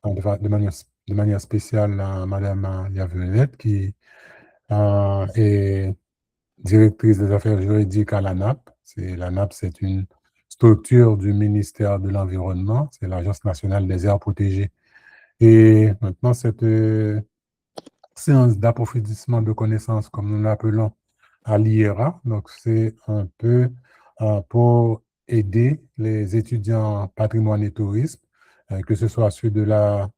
de manière spéciale à Madame Yavelette, qui est directrice des affaires juridiques à l'ANAP. L'ANAP, c'est une structure du ministère de l'Environnement, c'est l'Agence nationale des aires protégées. Et maintenant, cette séance d'approfondissement de connaissances, comme nous l'appelons à l'IERA, donc c'est un peu pour aider les étudiants en patrimoine et tourisme, que ce soit ceux de la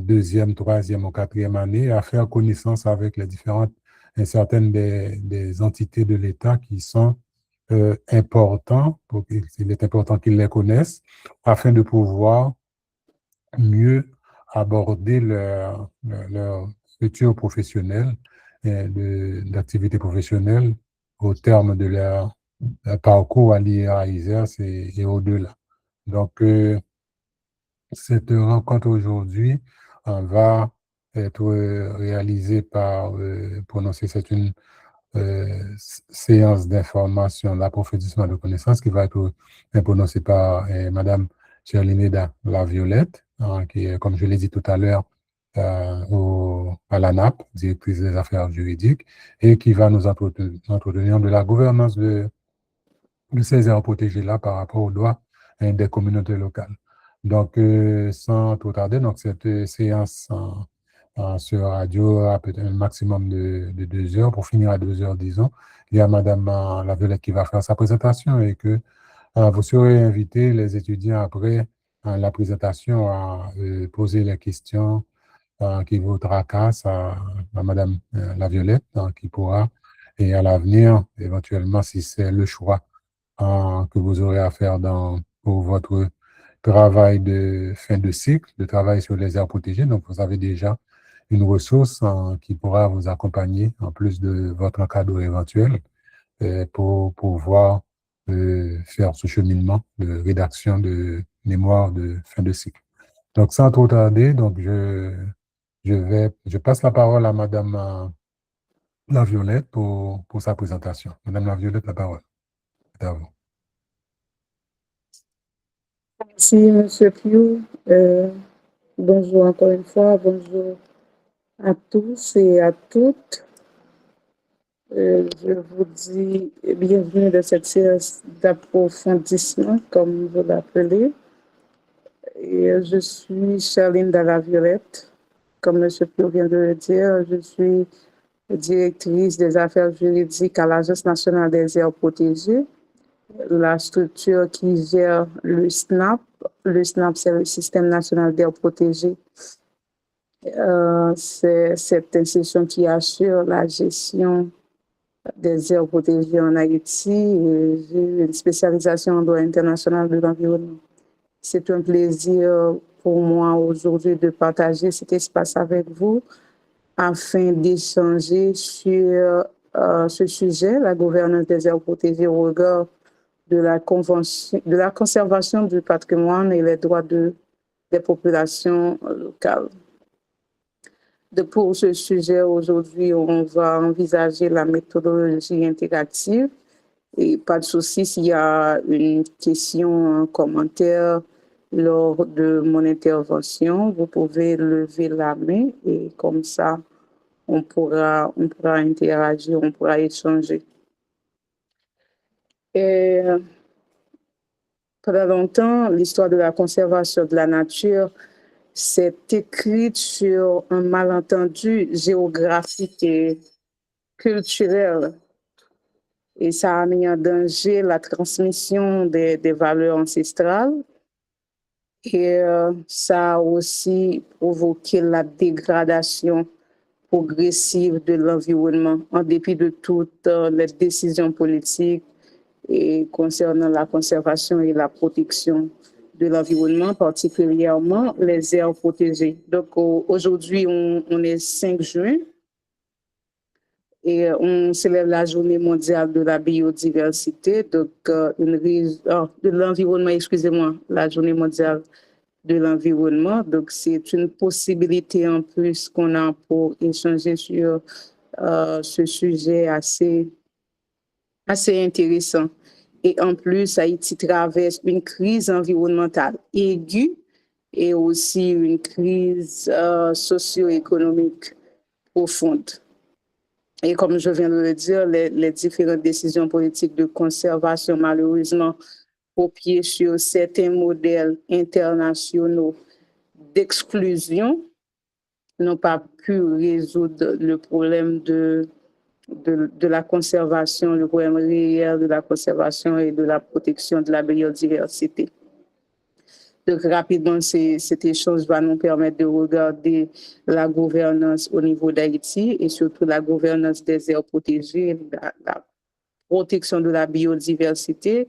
deuxième, troisième ou quatrième année, à faire connaissance avec les différentes et certaines des entités de l'État qui sont importants, il est important qu'ils les connaissent, afin de pouvoir mieux aborder leur futur professionnel, d'activité professionnelle au terme de leur parcours à l'IA ISERS et au-delà. Donc, cette rencontre aujourd'hui va être réalisée par, prononcer, c'est une séance d'information, d'approfondissement de connaissances qui va être prononcée par Madame Cherlineda Laviolette, qui est, comme je l'ai dit tout à l'heure, à l'ANAP, directrice des affaires juridiques, et qui va nous entretenir de la gouvernance de ces aires protégées-là par rapport aux droits des communautés locales. Donc, sans trop tarder, donc cette séance sur radio à peut-être un maximum de 2 heures, pour finir à 2 heures, disons. Il y a Madame Laviolette qui va faire sa présentation et que vous serez invités, les étudiants, après la présentation, à poser les questions qui vous tracassent à Madame Laviolette, qui pourra, et à l'avenir, éventuellement, si c'est le choix que vous aurez à faire pour votre travail de fin de cycle, de travail sur les aires protégées. Donc, vous avez déjà une ressource qui pourra vous accompagner, en plus de votre encadre éventuel, pour pouvoir faire ce cheminement de rédaction de mémoire de fin de cycle. Donc, sans trop tarder, donc je passe la parole à Madame Laviolette pour sa présentation. Madame Laviolette, la parole est à vous. Merci, Monsieur Pio. Bonjour encore une fois. Bonjour à tous et à toutes. Je vous dis bienvenue dans cette séance d'approfondissement, comme vous l'appelez. Et je suis Charline Dalla-Violette. Comme M. Pio vient de le dire, je suis directrice des affaires juridiques à l'Agence nationale des aires protégées, la structure qui gère le SNAP. Le SNAP, c'est le Système national d'air protégées. C'est cette institution qui assure la gestion des aires protégées en Haïti et j'ai une spécialisation en droit international de l'environnement. C'est un plaisir pour moi aujourd'hui de partager cet espace avec vous afin d'échanger sur ce sujet, la gouvernance des aires protégées au regard de la conservation du patrimoine et les droits des populations locales. Pour ce sujet, aujourd'hui, on va envisager la méthodologie intégrative. Et pas de souci, s'il y a une question, un commentaire lors de mon intervention, vous pouvez lever la main et comme ça, on pourra interagir, on pourra échanger. Et pendant longtemps, l'histoire de la conservation de la nature s'est écrite sur un malentendu géographique et culturel. Et ça a mis en danger la transmission des valeurs ancestrales. Et ça a aussi provoqué la dégradation progressive de l'environnement en dépit de toutes les décisions politiques et concernant la conservation et la protection de l'environnement, particulièrement les aires protégées. Donc aujourd'hui, on est 5 juin et on célèbre la journée mondiale de la biodiversité, donc de l'environnement, excusez-moi, la journée mondiale de l'environnement. Donc c'est une possibilité en plus qu'on a pour échanger sur ce sujet assez intéressant. Et en plus, Haïti traverse une crise environnementale aiguë et aussi une crise socio-économique profonde. Et comme je viens de le dire, les différentes décisions politiques de conservation, malheureusement, copiées sur certains modèles internationaux d'exclusion, n'ont pas pu résoudre le problème de la conservation, le problème réel de la conservation et de la protection de la biodiversité. Donc, rapidement, cet échange va nous permettre de regarder la gouvernance au niveau d'Haïti et surtout la gouvernance des aires protégées, la protection de la biodiversité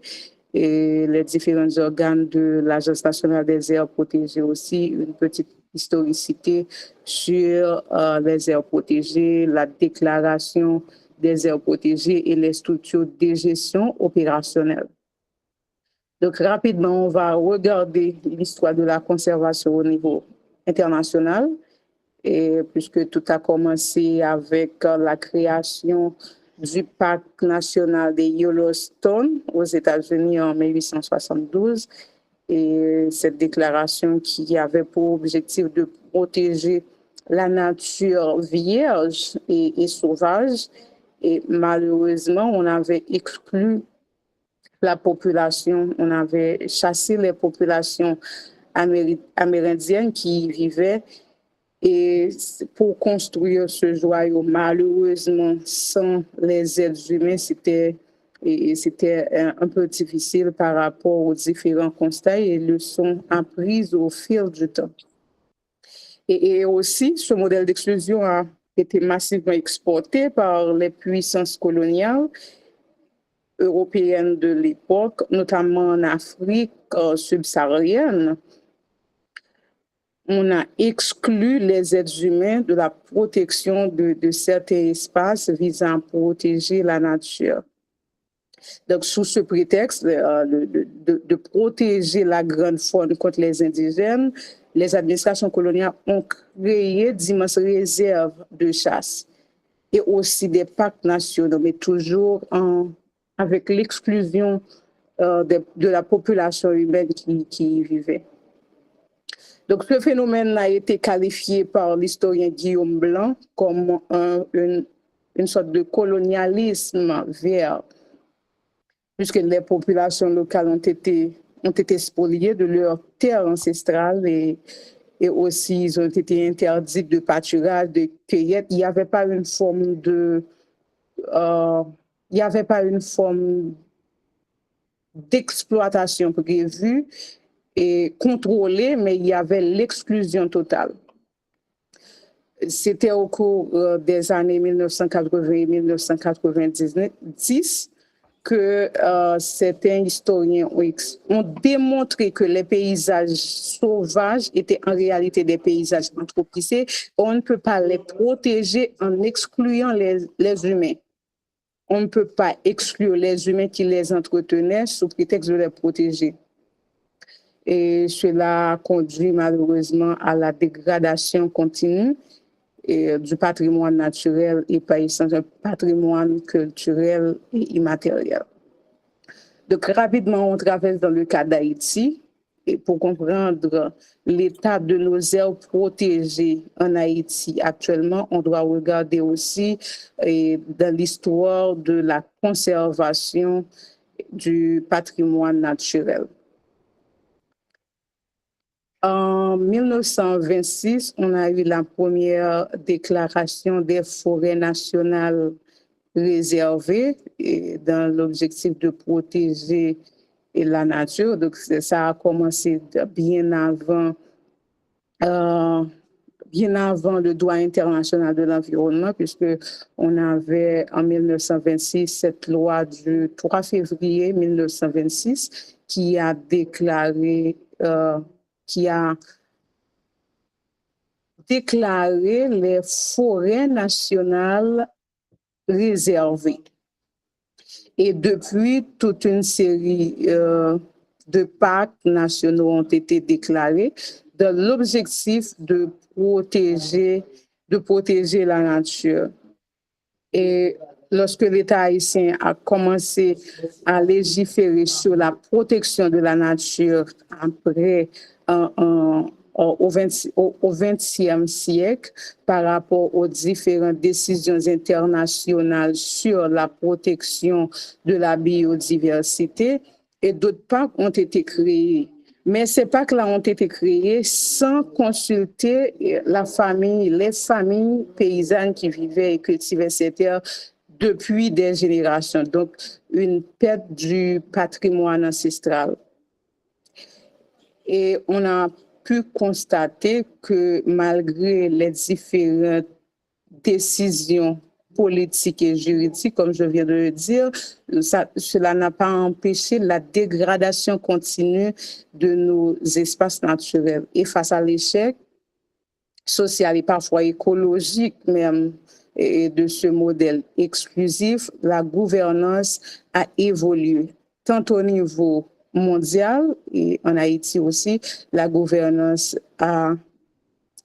et les différents organes de l'Agence nationale des aires protégées aussi, une petite historicité sur les aires protégées, la déclaration des aires protégées et les structures de gestion opérationnelle. Donc, rapidement, on va regarder l'histoire de la conservation au niveau international, et puisque tout a commencé avec la création du parc national de Yellowstone aux États-Unis en 1872. Et cette déclaration qui avait pour objectif de protéger la nature vierge et sauvage. Et malheureusement, on avait exclu la population, on avait chassé les populations amérindiennes qui y vivaient. Et pour construire ce joyau, malheureusement, sans les êtres humains, c'était un peu difficile par rapport aux différents constats et leçons apprises au fil du temps. Et aussi, ce modèle d'exclusion a été massivement exporté par les puissances coloniales européennes de l'époque, notamment en Afrique subsaharienne. On a exclu les êtres humains de la protection de certains espaces visant à protéger la nature. Donc, sous ce prétexte de protéger la grande faune contre les indigènes, les administrations coloniales ont créé d'immenses réserves de chasse et aussi des parcs nationaux, mais toujours avec l'exclusion de la population humaine qui y vivait. Donc, ce phénomène a été qualifié par l'historien Guillaume Blanc comme une sorte de colonialisme vert, puisque les populations locales ont été spoliées de leurs terres ancestrales et aussi ils ont été interdits de pâturage, de cueillette. Il n'y avait pas une forme d'exploitation prévue et contrôlée, mais il y avait l'exclusion totale. C'était au cours des années 1980 et 1990 que certains historiens ont démontré que les paysages sauvages étaient en réalité des paysages anthropisés. On ne peut pas les protéger en excluant les humains. On ne peut pas exclure les humains qui les entretenaient sous prétexte de les protéger. Et cela conduit malheureusement à la dégradation continue du patrimoine naturel et par essence un patrimoine culturel et immatériel. Donc rapidement, on traverse dans le cas d'Haïti et pour comprendre l'état de nos aires protégées en Haïti actuellement, on doit regarder aussi dans l'histoire de la conservation du patrimoine naturel. En 1926, on a eu la première déclaration des forêts nationales réservées dans l'objectif de protéger la nature. Donc, ça a commencé bien avant le droit international de l'environnement, puisqu'on avait en 1926 cette loi du 3 février 1926 qui a déclaré les forêts nationales réservées. Et depuis, toute une série de parcs nationaux ont été déclarés dans l'objectif de protéger la nature. Et lorsque l'État haïtien a commencé à légiférer sur la protection de la nature après au XXe siècle par rapport aux différentes décisions internationales sur la protection de la biodiversité, et d'autres parcs ont été créés. Mais ces parcs-là ont été créés sans consulter les familles paysannes qui vivaient et cultivaient ces terres depuis des générations. Donc, une perte du patrimoine ancestral. Et on a pu constater que malgré les différentes décisions politiques et juridiques, comme je viens de le dire, cela n'a pas empêché la dégradation continue de nos espaces naturels. Et face à l'échec social et parfois écologique même et de ce modèle exclusif, la gouvernance a évolué, tant au niveau mondial et en Haïti aussi, la gouvernance a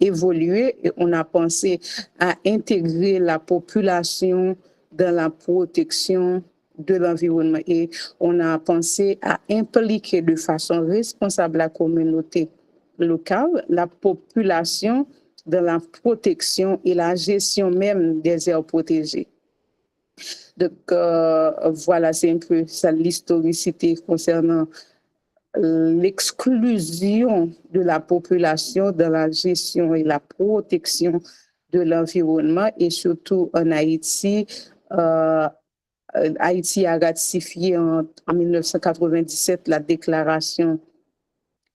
évolué et on a pensé à intégrer la population dans la protection de l'environnement et on a pensé à impliquer de façon responsable la communauté locale, la population dans la protection et la gestion même des aires protégées. Donc, voilà, c'est un peu ça l'historicité concernant l'exclusion de la population dans la gestion et la protection de l'environnement et surtout en Haïti. Haïti a ratifié en 1997 la déclaration,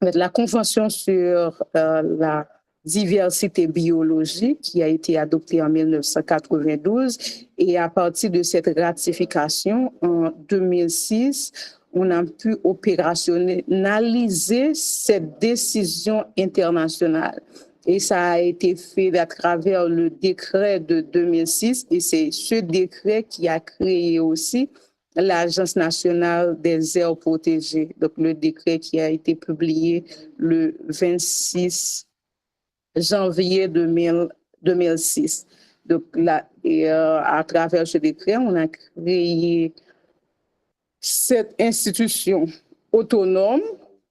la Convention sur la diversité biologique qui a été adoptée en 1992 et à partir de cette ratification en 2006, on a pu opérationnaliser cette décision internationale. Et ça a été fait à travers le décret de 2006 et c'est ce décret qui a créé aussi l'Agence nationale des aires protégées, donc le décret qui a été publié le 26 janvier 2006. Donc là, à travers ce décret, on a créé cette institution autonome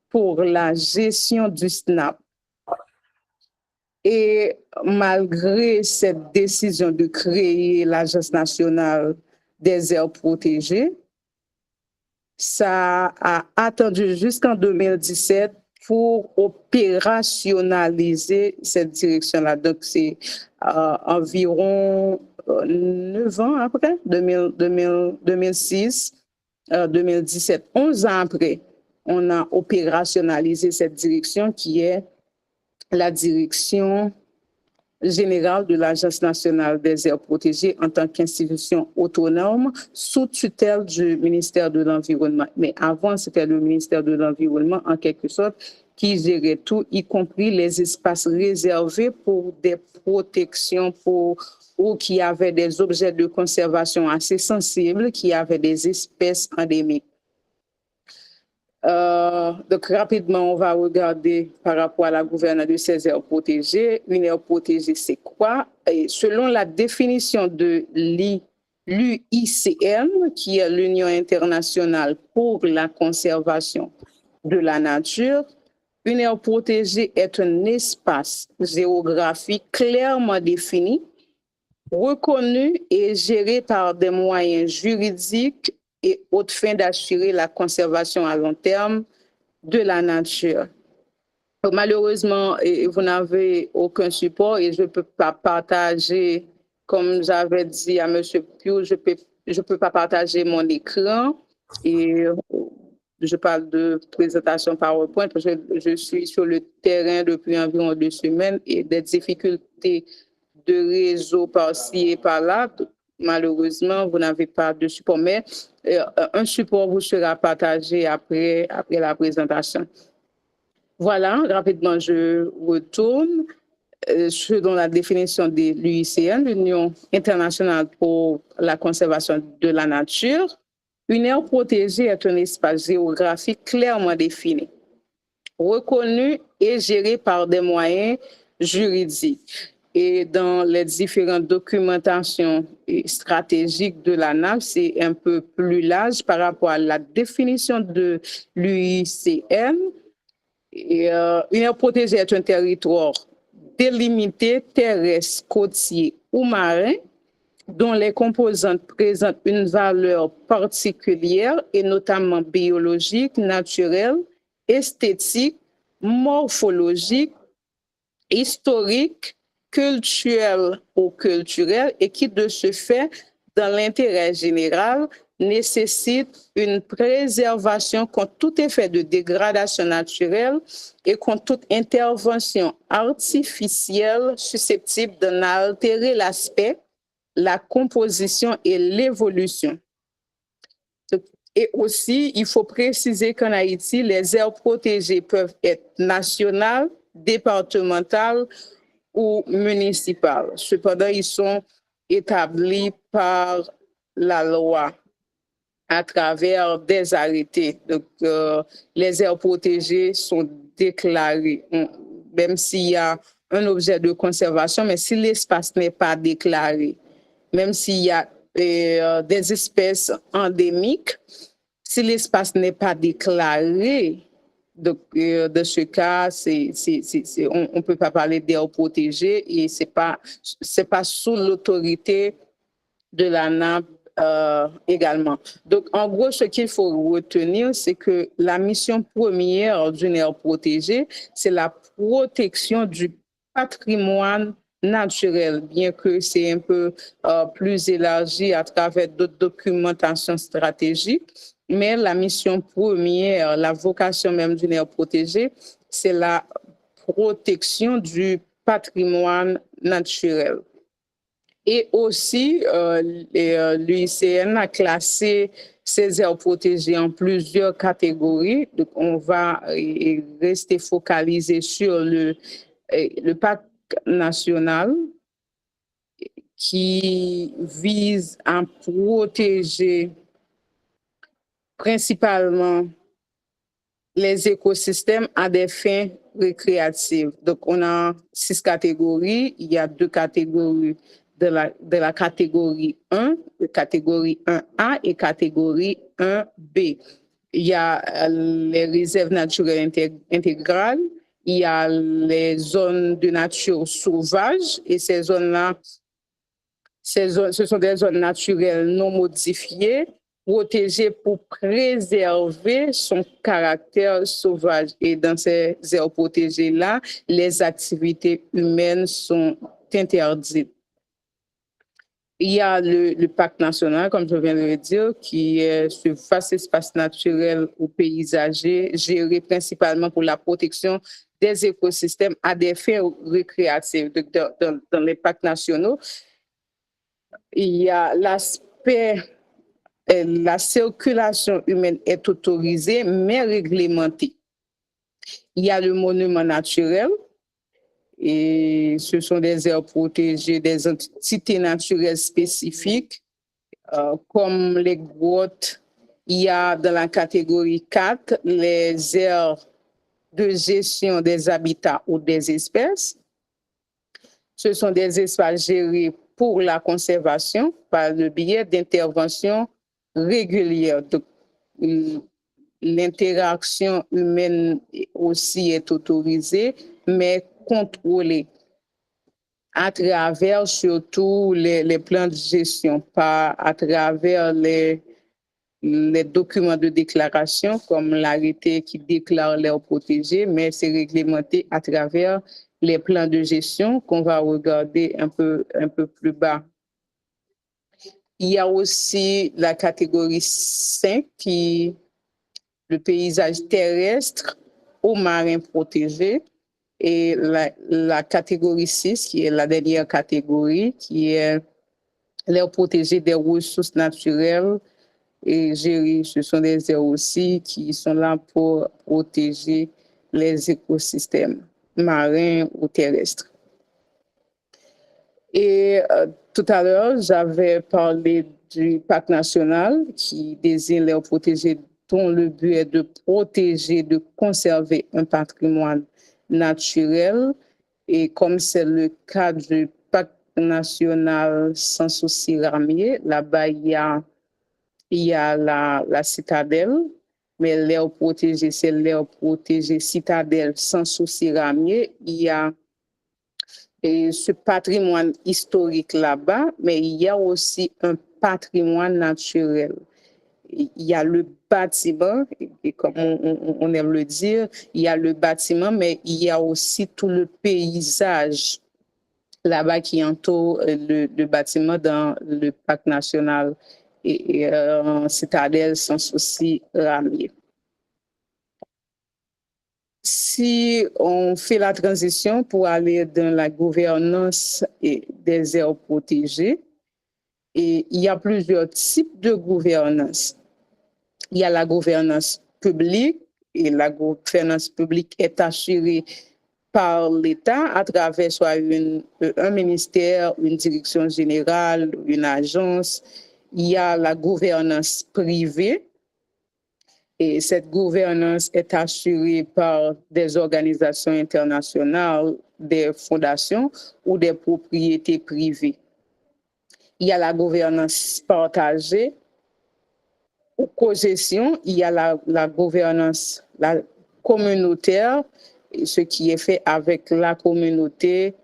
pour la gestion du SNAP. Et malgré cette décision de créer l'Agence nationale des aires protégées, ça a attendu jusqu'en 2017 pour opérationnaliser cette direction-là. Donc, c'est environ 9 ans après, 2006, 2017, 11 ans après, on a opérationnalisé cette direction qui est la direction générale de l'Agence nationale des aires protégées en tant qu'institution autonome sous tutelle du ministère de l'Environnement. Mais avant, c'était le ministère de l'Environnement, en quelque sorte, qui gérait tout, y compris les espaces réservés pour des protections ou qui avaient des objets de conservation assez sensibles, qui avaient des espèces endémiques. Donc, rapidement, on va regarder par rapport à la gouvernance de ces aires protégées. Une aire protégée, c'est quoi? Et selon la définition de l'UICN, qui est l'Union internationale pour la conservation de la nature, une aire protégée est un espace géographique clairement défini, reconnu et géré par des moyens juridiques et aux fins d'assurer la conservation à long terme de la nature. Donc, malheureusement, vous n'avez aucun support et je ne peux pas partager, comme j'avais dit à M. Pio, je peux pas partager mon écran et je parle de présentation PowerPoint parce que je suis sur le terrain depuis environ 2 semaines et des difficultés de réseau par-ci et par-là. Malheureusement, vous n'avez pas de support, mais un support vous sera partagé après la présentation. Voilà, rapidement, je retourne. Selon la définition de l'UICN, l'Union internationale pour la conservation de la nature, une aire protégée est un espace géographique clairement défini, reconnu et géré par des moyens juridiques. Et dans les différentes documentations stratégiques de la NAP, c'est un peu plus large par rapport à la définition de l'UICN. Une aire protégée est un territoire délimité, terrestre, côtier ou marin, dont les composantes présentent une valeur particulière et notamment biologique, naturelle, esthétique, morphologique, historique, culturelle ou culturelle et qui, de ce fait, dans l'intérêt général, nécessite une préservation contre tout effet de dégradation naturelle et contre toute intervention artificielle susceptible d'en altérer l'aspect, la composition et l'évolution. Et aussi, il faut préciser qu'en Haïti, les aires protégées peuvent être nationales, départementales ou municipales. Cependant, ils sont établis par la loi à travers des arrêtés. Donc, les aires protégées sont déclarées, même s'il y a un objet de conservation, mais si l'espace n'est pas déclaré, même s'il y a des espèces endémiques, si l'espace n'est pas déclaré, donc, dans ce cas, on ne peut pas parler d'aires protégées et ce n'est pas sous l'autorité de l'ANAP également. Donc, en gros, ce qu'il faut retenir, c'est que la mission première d'une aire protégée, c'est la protection du patrimoine naturel, bien que c'est un peu plus élargi à travers d'autres documentations stratégiques. Mais la mission première, la vocation même d'une aire protégée, c'est la protection du patrimoine naturel. Et aussi, l'UICN a classé ces aires protégées en plusieurs catégories. Donc, on va rester focalisé sur le parc national qui vise à protéger principalement les écosystèmes à des fins récréatives. Donc, on a 6 catégories. Il y a 2 catégories de la catégorie 1, catégorie 1A et catégorie 1B. Il y a les réserves naturelles intégrales, il y a les zones de nature sauvage et ces zones-là, ce sont des zones naturelles non modifiées, protégées pour préserver son caractère sauvage. Et dans ces aires protégées-là, les activités humaines sont interdites. Il y a le parc national, comme je viens de le dire, qui est ce vaste espace naturel ou paysager géré principalement pour la protection des écosystèmes à des fins récréatives. Dans les parcs nationaux, il y a l'aspect, la circulation humaine est autorisée, mais réglementée. Il y a le monument naturel, et ce sont des aires protégées, des entités naturelles spécifiques, comme les grottes. Il y a dans la catégorie 4 les aires de gestion des habitats ou des espèces. Ce sont des espaces gérés pour la conservation par le biais d'interventions régulières. Donc, l'interaction humaine aussi est autorisée, mais contrôlée à travers surtout les plans de gestion, pas à travers les documents de déclaration comme l'arrêté qui déclare l'aire protégée, mais c'est réglementé à travers les plans de gestion qu'on va regarder un peu plus bas. Il y a aussi la catégorie 5 qui est le paysage terrestre ou marin protégé et la catégorie 6 qui est la dernière catégorie qui est l'aire protégée des ressources naturelles et gérées. Ce sont des aires aussi qui sont là pour protéger les écosystèmes marins ou terrestres. Et tout à l'heure, j'avais parlé du parc national qui désigne l'aire protégée dont le but est de protéger, de conserver un patrimoine naturel. Et comme c'est le cas du parc national Sans-Souci Ramier, là-bas, il y a la citadelle mais l'air protégé, c'est l'air protégé Citadelle sans souci ramier. Il y a ce patrimoine historique là-bas, mais il y a aussi un patrimoine naturel. Il y a le bâtiment, et comme on aime le dire, il y a le bâtiment, mais il y a aussi tout le paysage là-bas qui entoure le bâtiment dans le parc national et Citadelle sans souci ramier. Si on fait la transition pour aller dans la gouvernance des aires protégées, et il y a plusieurs types de gouvernance. Il y a la gouvernance publique, et la gouvernance publique est assurée par l'État à travers soit un ministère, une direction générale, une agence. Il y a la gouvernance privée, et cette gouvernance est assurée par des organisations internationales, des fondations ou des propriétés privées. Il y a la gouvernance partagée ou cogestion. Il y a la gouvernance communautaire, ce qui est fait avec la communauté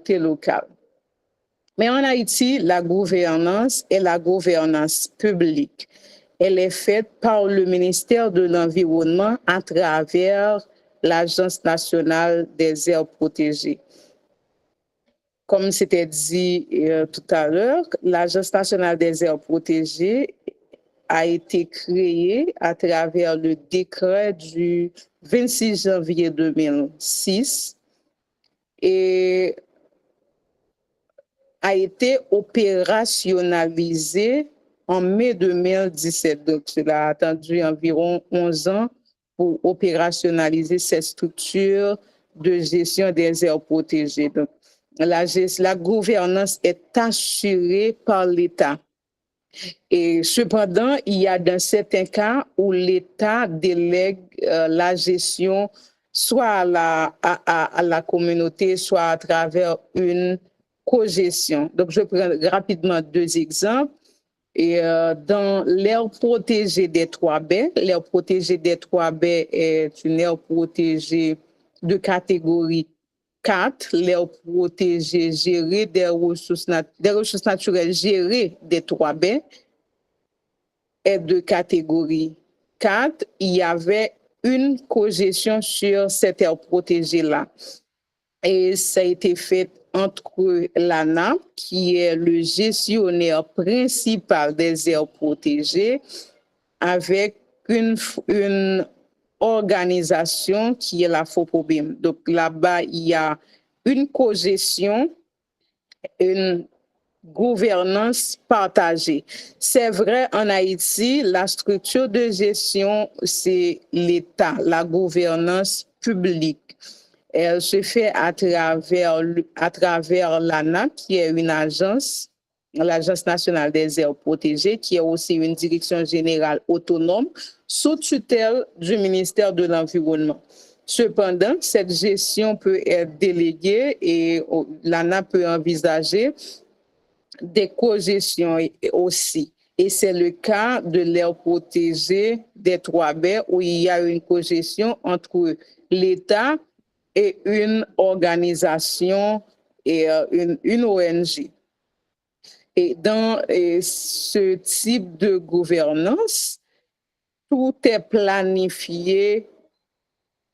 locale. Mais en Haïti, la gouvernance est la gouvernance publique. Elle est faite par le ministère de l'Environnement à travers l'Agence nationale des aires protégées. Comme c'était dit tout à l'heure, l'Agence nationale des aires protégées a été créée à travers le décret du 26 janvier 2006 et a été opérationnalisée en mai 2017. Donc, cela a attendu environ 11 ans pour opérationnaliser cette structure de gestion des aires protégées. Donc, la gouvernance est assurée par l'État. Et cependant, il y a dans certains cas où l'État délègue la gestion soit à la communauté, soit à travers une cogestion. Donc, je prends rapidement deux exemples. Et dans l'aire protégée des Trois-Baies, l'aire protégée des Trois-Baies est une aire protégée de catégorie 4, l'aire protégée gérée des ressources naturelles gérées des Trois-Baies est de catégorie 4. Il y avait une cogestion sur cette aire protégée-là. Et ça a été fait entre l'ANAP, qui est le gestionnaire principal des aires protégées, avec une organisation qui est la FOPOBIM. Donc là-bas, il y a une cogestion, une gouvernance partagée. C'est vrai, en Haïti, la structure de gestion, c'est l'État, la gouvernance publique. Elle se fait à travers l'ANAP, qui est une agence, l'Agence nationale des aires protégées, qui est aussi une direction générale autonome, sous tutelle du ministère de l'Environnement. Cependant, cette gestion peut être déléguée et l'ANAP peut envisager des cogestions aussi. Et c'est le cas de l'aire protégée des Trois-Baies où il y a une cogestion entre l'État et une organisation et une ONG. Et dans ce type de gouvernance, tout est planifié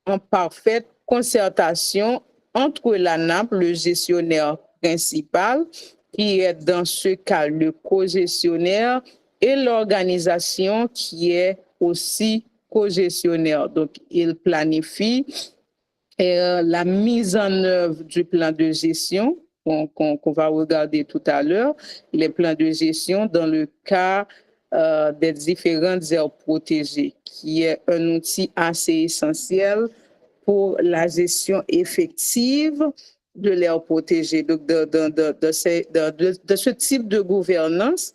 en parfaite concertation entre l'ANAP, le gestionnaire principal, qui est dans ce cas le co-gestionnaire, et l'organisation qui est aussi co-gestionnaire. Donc, il planifie la mise en œuvre du plan de gestion qu'on va regarder tout à l'heure, les plans de gestion dans le cas des différentes aires protégées, qui est un outil assez essentiel pour la gestion effective de l'aire protégée. Donc, de ce type de gouvernance,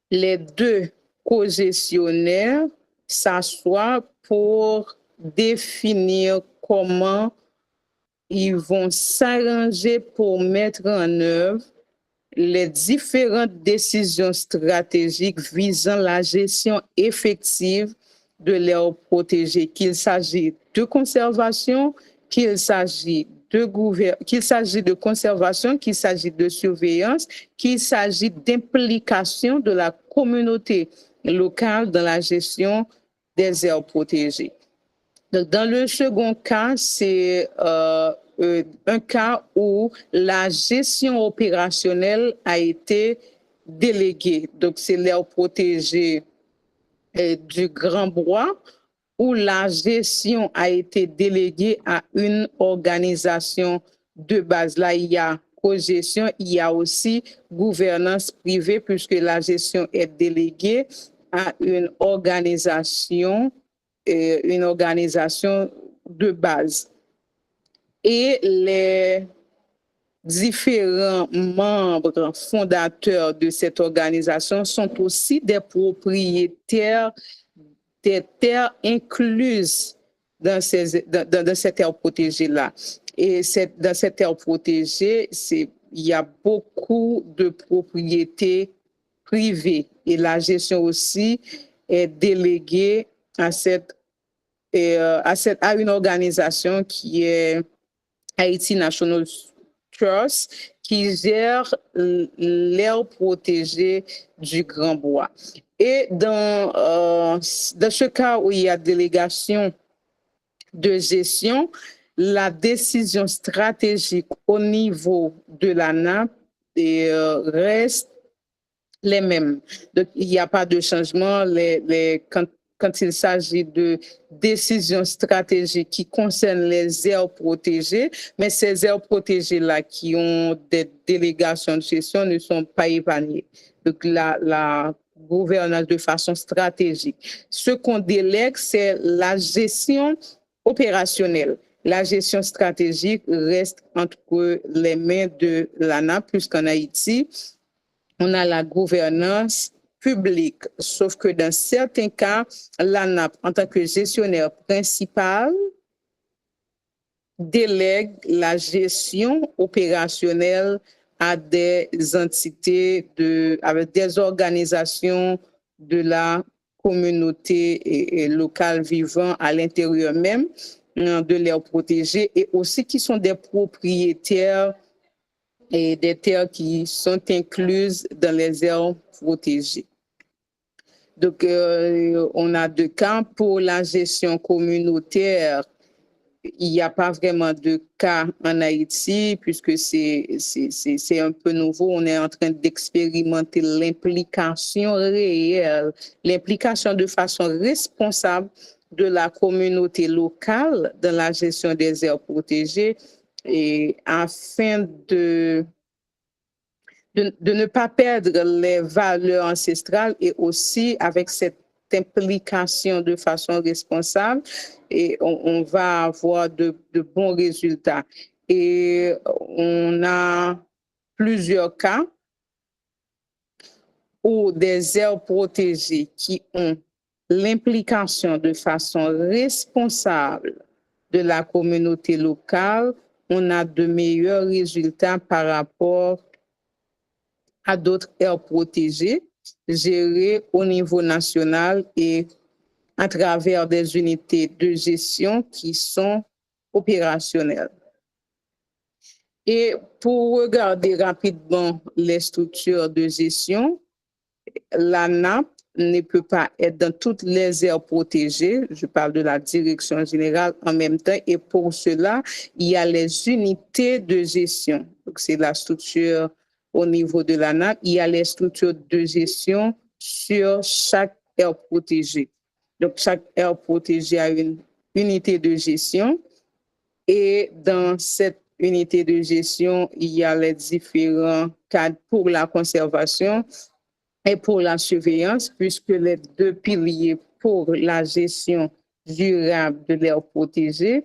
les deux co-gestionnaires s'assoient pour définir comment ils vont s'arranger pour mettre en œuvre les différentes décisions stratégiques visant la gestion effective de l'aire protégée, qu'il s'agit de conservation, qu'il s'agit de conservation, qu'il s'agit de surveillance, qu'il s'agit d'implication de la communauté locale dans la gestion des aires protégées. Donc, dans le second cas, c'est un cas où la gestion opérationnelle a été déléguée. Donc, c'est l'aire protégée du Grand Bois où la gestion a été déléguée à une organisation de base. Là, il y a co-gestion, il y a aussi gouvernance privée puisque la gestion est déléguée à une organisation de base. Et les différents membres fondateurs de cette organisation sont aussi des propriétaires des terres incluses dans cette aire protégée-là. Et dans cette aire protégée, il y a beaucoup de propriétés privées et la gestion aussi est déléguée à une organisation qui est Haiti National Trust, qui gère l'aire protégée du Grand Bois. Et dans ce cas où il y a délégation de gestion, la décision stratégique au niveau de la nappe reste les mêmes. Donc, il n'y a pas de changement. Quand il s'agit de décisions stratégiques qui concernent les aires protégées, mais ces aires protégées-là qui ont des délégations de gestion ne sont pas épargnées. Donc, la gouvernance de façon stratégique. Ce qu'on délègue, c'est la gestion opérationnelle. La gestion stratégique reste entre les mains de l'ANAP, puisqu'en Haïti, on a la gouvernance publique, sauf que dans certains cas, l'ANAP, en tant que gestionnaire principal, délègue la gestion opérationnelle à des entités, avec des organisations de la communauté locale vivant à l'intérieur même de l'aire protégée et aussi qui sont des propriétaires et des terres qui sont incluses dans les aires protégées. Donc, on a deux cas. Pour la gestion communautaire, il n'y a pas vraiment de cas en Haïti puisque c'est un peu nouveau. On est en train d'expérimenter l'implication réelle, l'implication de façon responsable de la communauté locale dans la gestion des aires protégées et afin de ne pas perdre les valeurs ancestrales et aussi avec cette implication de façon responsable, et on va avoir de bons résultats. Et on a plusieurs cas où des aires protégées qui ont l'implication de façon responsable de la communauté locale, on a de meilleurs résultats par rapport à d'autres aires protégées gérées au niveau national et à travers des unités de gestion qui sont opérationnelles. Et pour regarder rapidement les structures de gestion, l'ANAP ne peut pas être dans toutes les aires protégées. Je parle de la direction générale en même temps. Et pour cela, il y a les unités de gestion. Donc, c'est la structure au niveau de l'ANAP. Il y a les structures de gestion sur chaque aire protégée. Donc, chaque aire protégée a une unité de gestion. Et dans cette unité de gestion, il y a les différents cadres pour la conservation et pour la surveillance, puisque les deux piliers pour la gestion durable de l'aire protégée,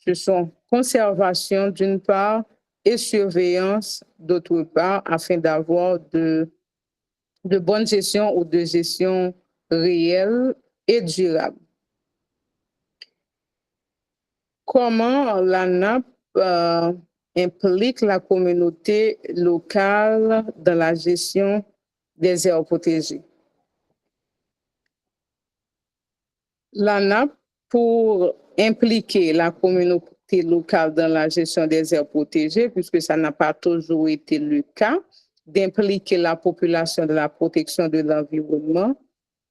ce sont conservation d'une part et surveillance d'autre part, afin d'avoir de bonne gestion ou de gestion réelle et durable. Comment l'ANAP implique la communauté locale dans la gestion des aires protégées. L'ANAP, pour impliquer la communauté locale dans la gestion des aires protégées, puisque ça n'a pas toujours été le cas, d'impliquer la population de la protection de l'environnement,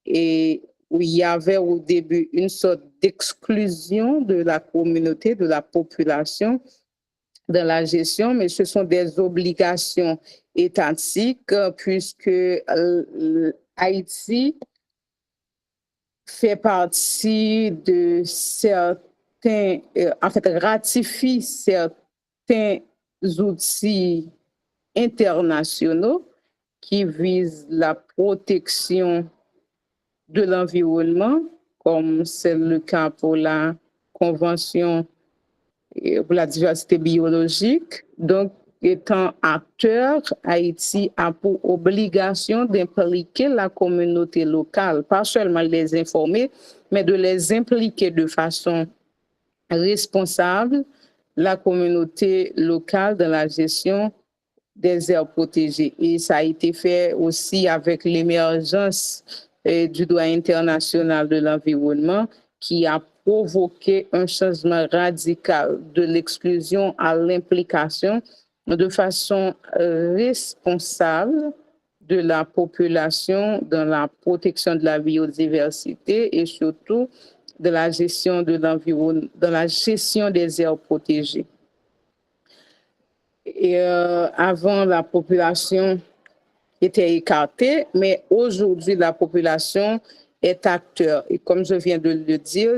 et où il y avait au début une sorte d'exclusion de la communauté, de la population dans la gestion, mais ce sont des obligations étatiques puisque Haïti fait partie de certains, en fait, ratifie certains outils internationaux qui visent la protection de l'environnement, comme c'est le cas pour la Convention pour la diversité biologique. Donc, étant acteur, Haïti a pour obligation d'impliquer la communauté locale, pas seulement les informer, mais de les impliquer de façon responsable, la communauté locale dans la gestion des aires protégées. Et ça a été fait aussi avec l'émergence du droit international de l'environnement qui a provoqué un changement radical de l'exclusion à l'implication de façon responsable de la population dans la protection de la biodiversité et surtout de la gestion de l'environnement, dans la gestion des aires protégées. Et avant, la population était écartée, mais aujourd'hui, la population est acteur. Et comme je viens de le dire,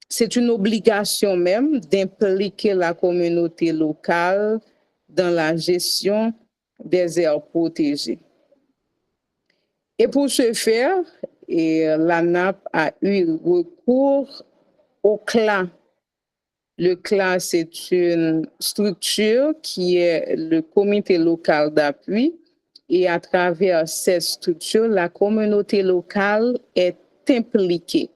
c'est une obligation même d'impliquer la communauté locale dans la gestion des aires protégées. Et pour ce faire, l'ANAP a eu recours au CLA. Le CLA, c'est une structure qui est le comité local d'appui. Et à travers cette structure, la communauté locale est impliquée.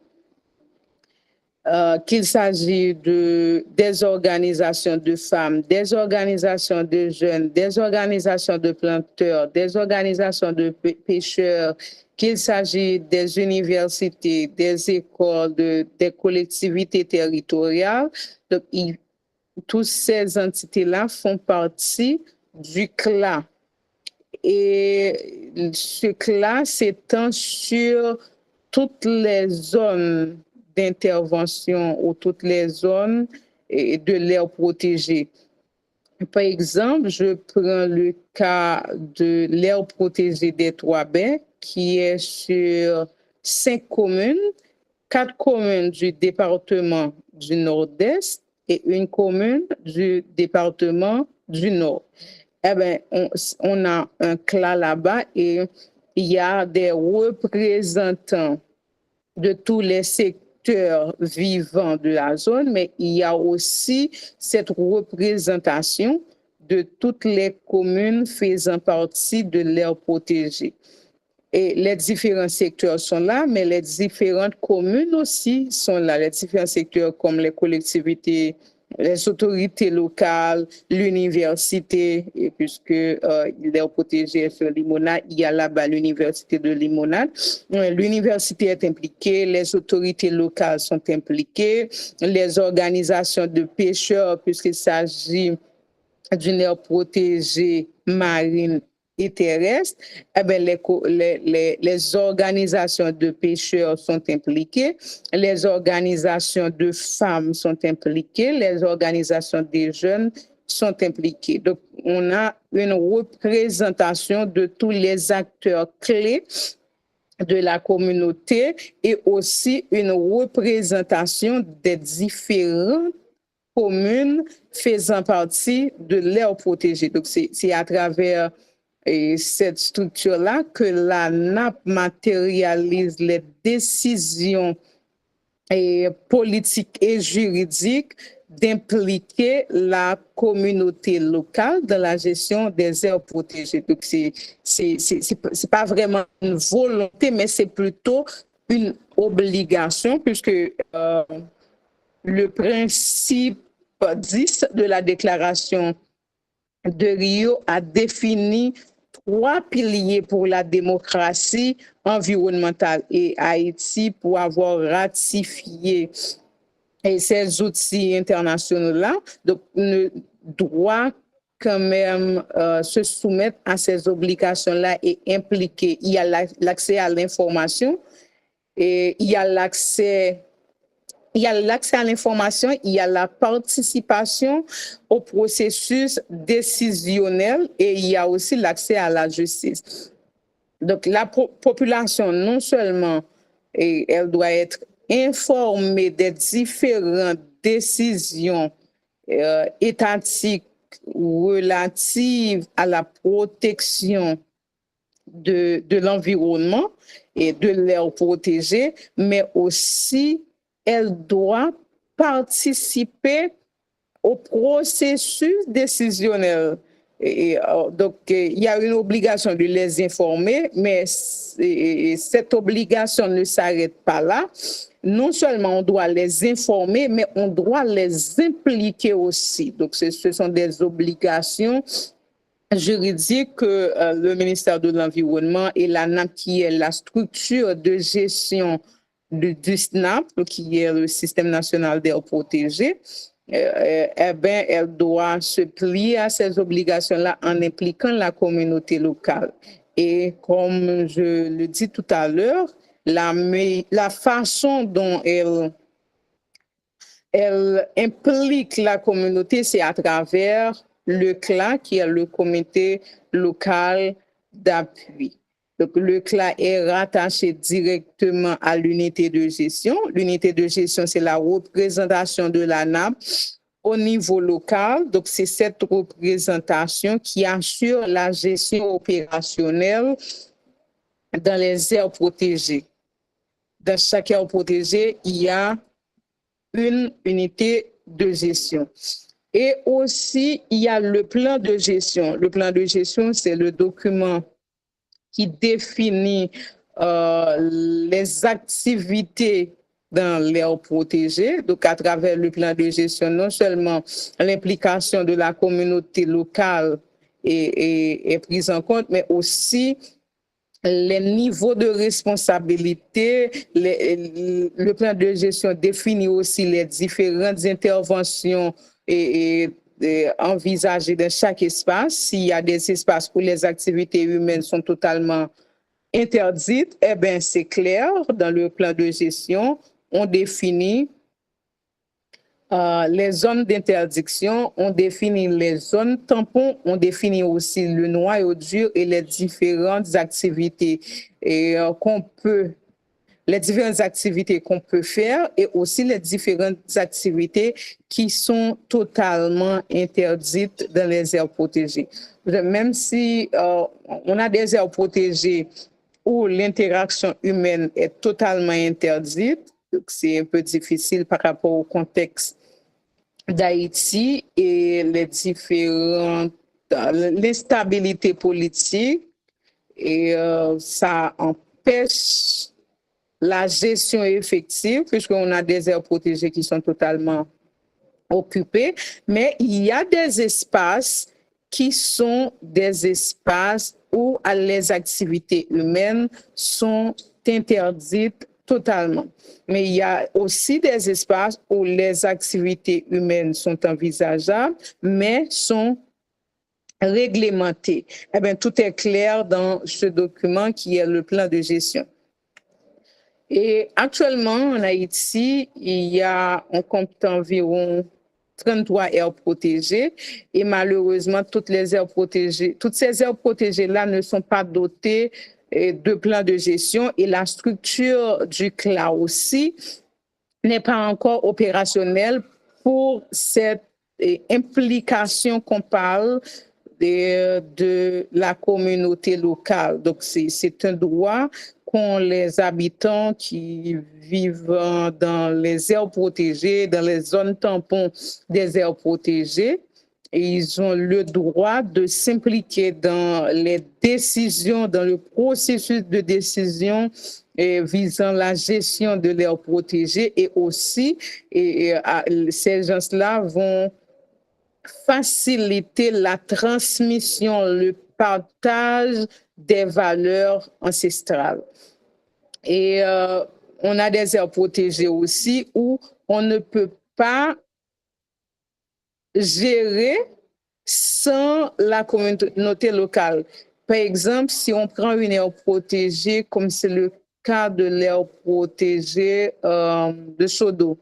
Qu'il s'agisse des organisations de femmes, des organisations de jeunes, des organisations de planteurs, des organisations de pêcheurs, qu'il s'agisse des universités, des écoles, des collectivités territoriales. Donc, toutes ces entités-là font partie du CLA. Et ce CLA s'étend sur toutes les zones d'intervention ou toutes les zones de l'aire protégée. Par exemple, je prends le cas de l'aire protégée des Trois-Baies qui est sur 5 communes, 4 communes du département du Nord-Est et une commune du département du Nord. Eh bien, on a un CLA là-bas et il y a des représentants de tous les secteurs vivants de la zone, mais il y a aussi cette représentation de toutes les communes faisant partie de l'aire protégée. Et les différents secteurs sont là, mais les différentes communes aussi sont là. Les différents secteurs comme les collectivités, les autorités locales, l'université, et puisque l'aire protégée est sur Limonade, il y a là-bas l'université de Limonade. L'université est impliquée, les autorités locales sont impliquées, les organisations de pêcheurs, puisqu'il s'agit d'une aire protégée marine et terrestre, eh bien, les organisations de pêcheurs sont impliquées, les organisations de femmes sont impliquées, les organisations des jeunes sont impliquées. Donc, on a une représentation de tous les acteurs clés de la communauté et aussi une représentation des différentes communes faisant partie de l'aire protégée. Donc, c'est à travers cette structure-là que l'ANAP matérialise les décisions politiques et juridiques d'impliquer la communauté locale dans la gestion des aires protégées. Donc, c'est pas vraiment une volonté, mais c'est plutôt une obligation puisque le principe 10 de la déclaration de Rio a défini 3 piliers pour la démocratie environnementale et Haïti, pour avoir ratifié ces outils internationaux-là, donc ne doit quand même se soumettre à ces obligations-là et impliquer. Il y a l'accès à l'information et il y a l'accès à l'information, il y a la participation au processus décisionnel et il y a aussi l'accès à la justice. Donc, la population, non seulement elle doit être informée des différentes décisions étatiques relatives à la protection de l'environnement et de l'air protégé, mais aussi elle doit participer au processus décisionnel. Donc, il y a une obligation de les informer, mais cette obligation ne s'arrête pas là. Non seulement on doit les informer, mais on doit les impliquer aussi. Donc, ce sont des obligations juridiques que le ministère de l'Environnement et l'ANAP, qui est la structure de gestion du SNAP, qui est le Système national d'air protégé, elle doit se plier à ces obligations-là en impliquant la communauté locale. Et comme je le dis tout à l'heure, la façon dont elle implique la communauté, c'est à travers le CLA, qui est le comité local d'appui. Donc, le CLA est rattaché directement à l'unité de gestion. L'unité de gestion, c'est la représentation de l'ANAP au niveau local. Donc, c'est cette représentation qui assure la gestion opérationnelle dans les aires protégées. Dans chaque aire protégée, il y a une unité de gestion. Et aussi, il y a le plan de gestion. Le plan de gestion, c'est le document qui définit les activités dans l'aire protégée. Donc, à travers le plan de gestion, non seulement l'implication de la communauté locale est prise en compte, mais aussi les niveaux de responsabilité. Le plan de gestion définit aussi les différentes interventions envisagées dans chaque espace. S'il y a des espaces où les activités humaines sont totalement interdites, eh bien, c'est clair, dans le plan de gestion, on définit les zones d'interdiction, on définit les zones tampons, on définit aussi le noyau dur et les différentes activités qu'on peut faire et aussi les différentes activités qui sont totalement interdites dans les aires protégées. Même si on a des aires protégées où l'interaction humaine est totalement interdite, donc c'est un peu difficile par rapport au contexte d'Haïti et l'instabilité politique, et ça empêche la gestion effective puisqu'on a des aires protégées qui sont totalement occupées, mais il y a des espaces qui sont des espaces où les activités humaines sont interdites totalement. Mais il y a aussi des espaces où les activités humaines sont envisageables, mais sont réglementées. Eh bien, tout est clair dans ce document qui est le plan de gestion. Et actuellement, en Haïti, on compte environ 33 aires protégées et malheureusement, toutes ces aires protégées-là ne sont pas dotées de plans de gestion et la structure du CLA aussi n'est pas encore opérationnelle pour cette implication qu'on parle de la communauté locale. Donc, c'est un droit qu'ont les habitants qui vivent dans les aires protégées, dans les zones tampons des aires protégées. Et ils ont le droit de s'impliquer dans les décisions, dans le processus de décision visant la gestion de l'air protégé et aussi ces gens-là vont faciliter la transmission, le partage des valeurs ancestrales. Et on a des aires protégées aussi où on ne peut pas gérer sans la communauté locale. Par exemple, si on prend une aire protégée, comme c'est le cas de l'aire protégée de Sodo,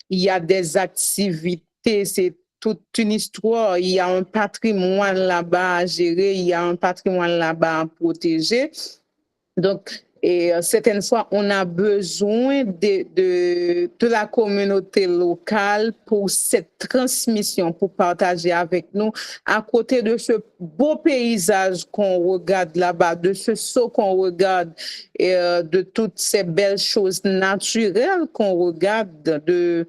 il y a des activités, c'est toute une histoire, il y a un patrimoine là-bas à gérer, il y a un patrimoine là-bas à protéger. Donc, certaines fois, on a besoin de la communauté locale pour cette transmission, pour partager avec nous, à côté de ce beau paysage qu'on regarde là-bas, de ce saut qu'on regarde, de toutes ces belles choses naturelles qu'on regarde, de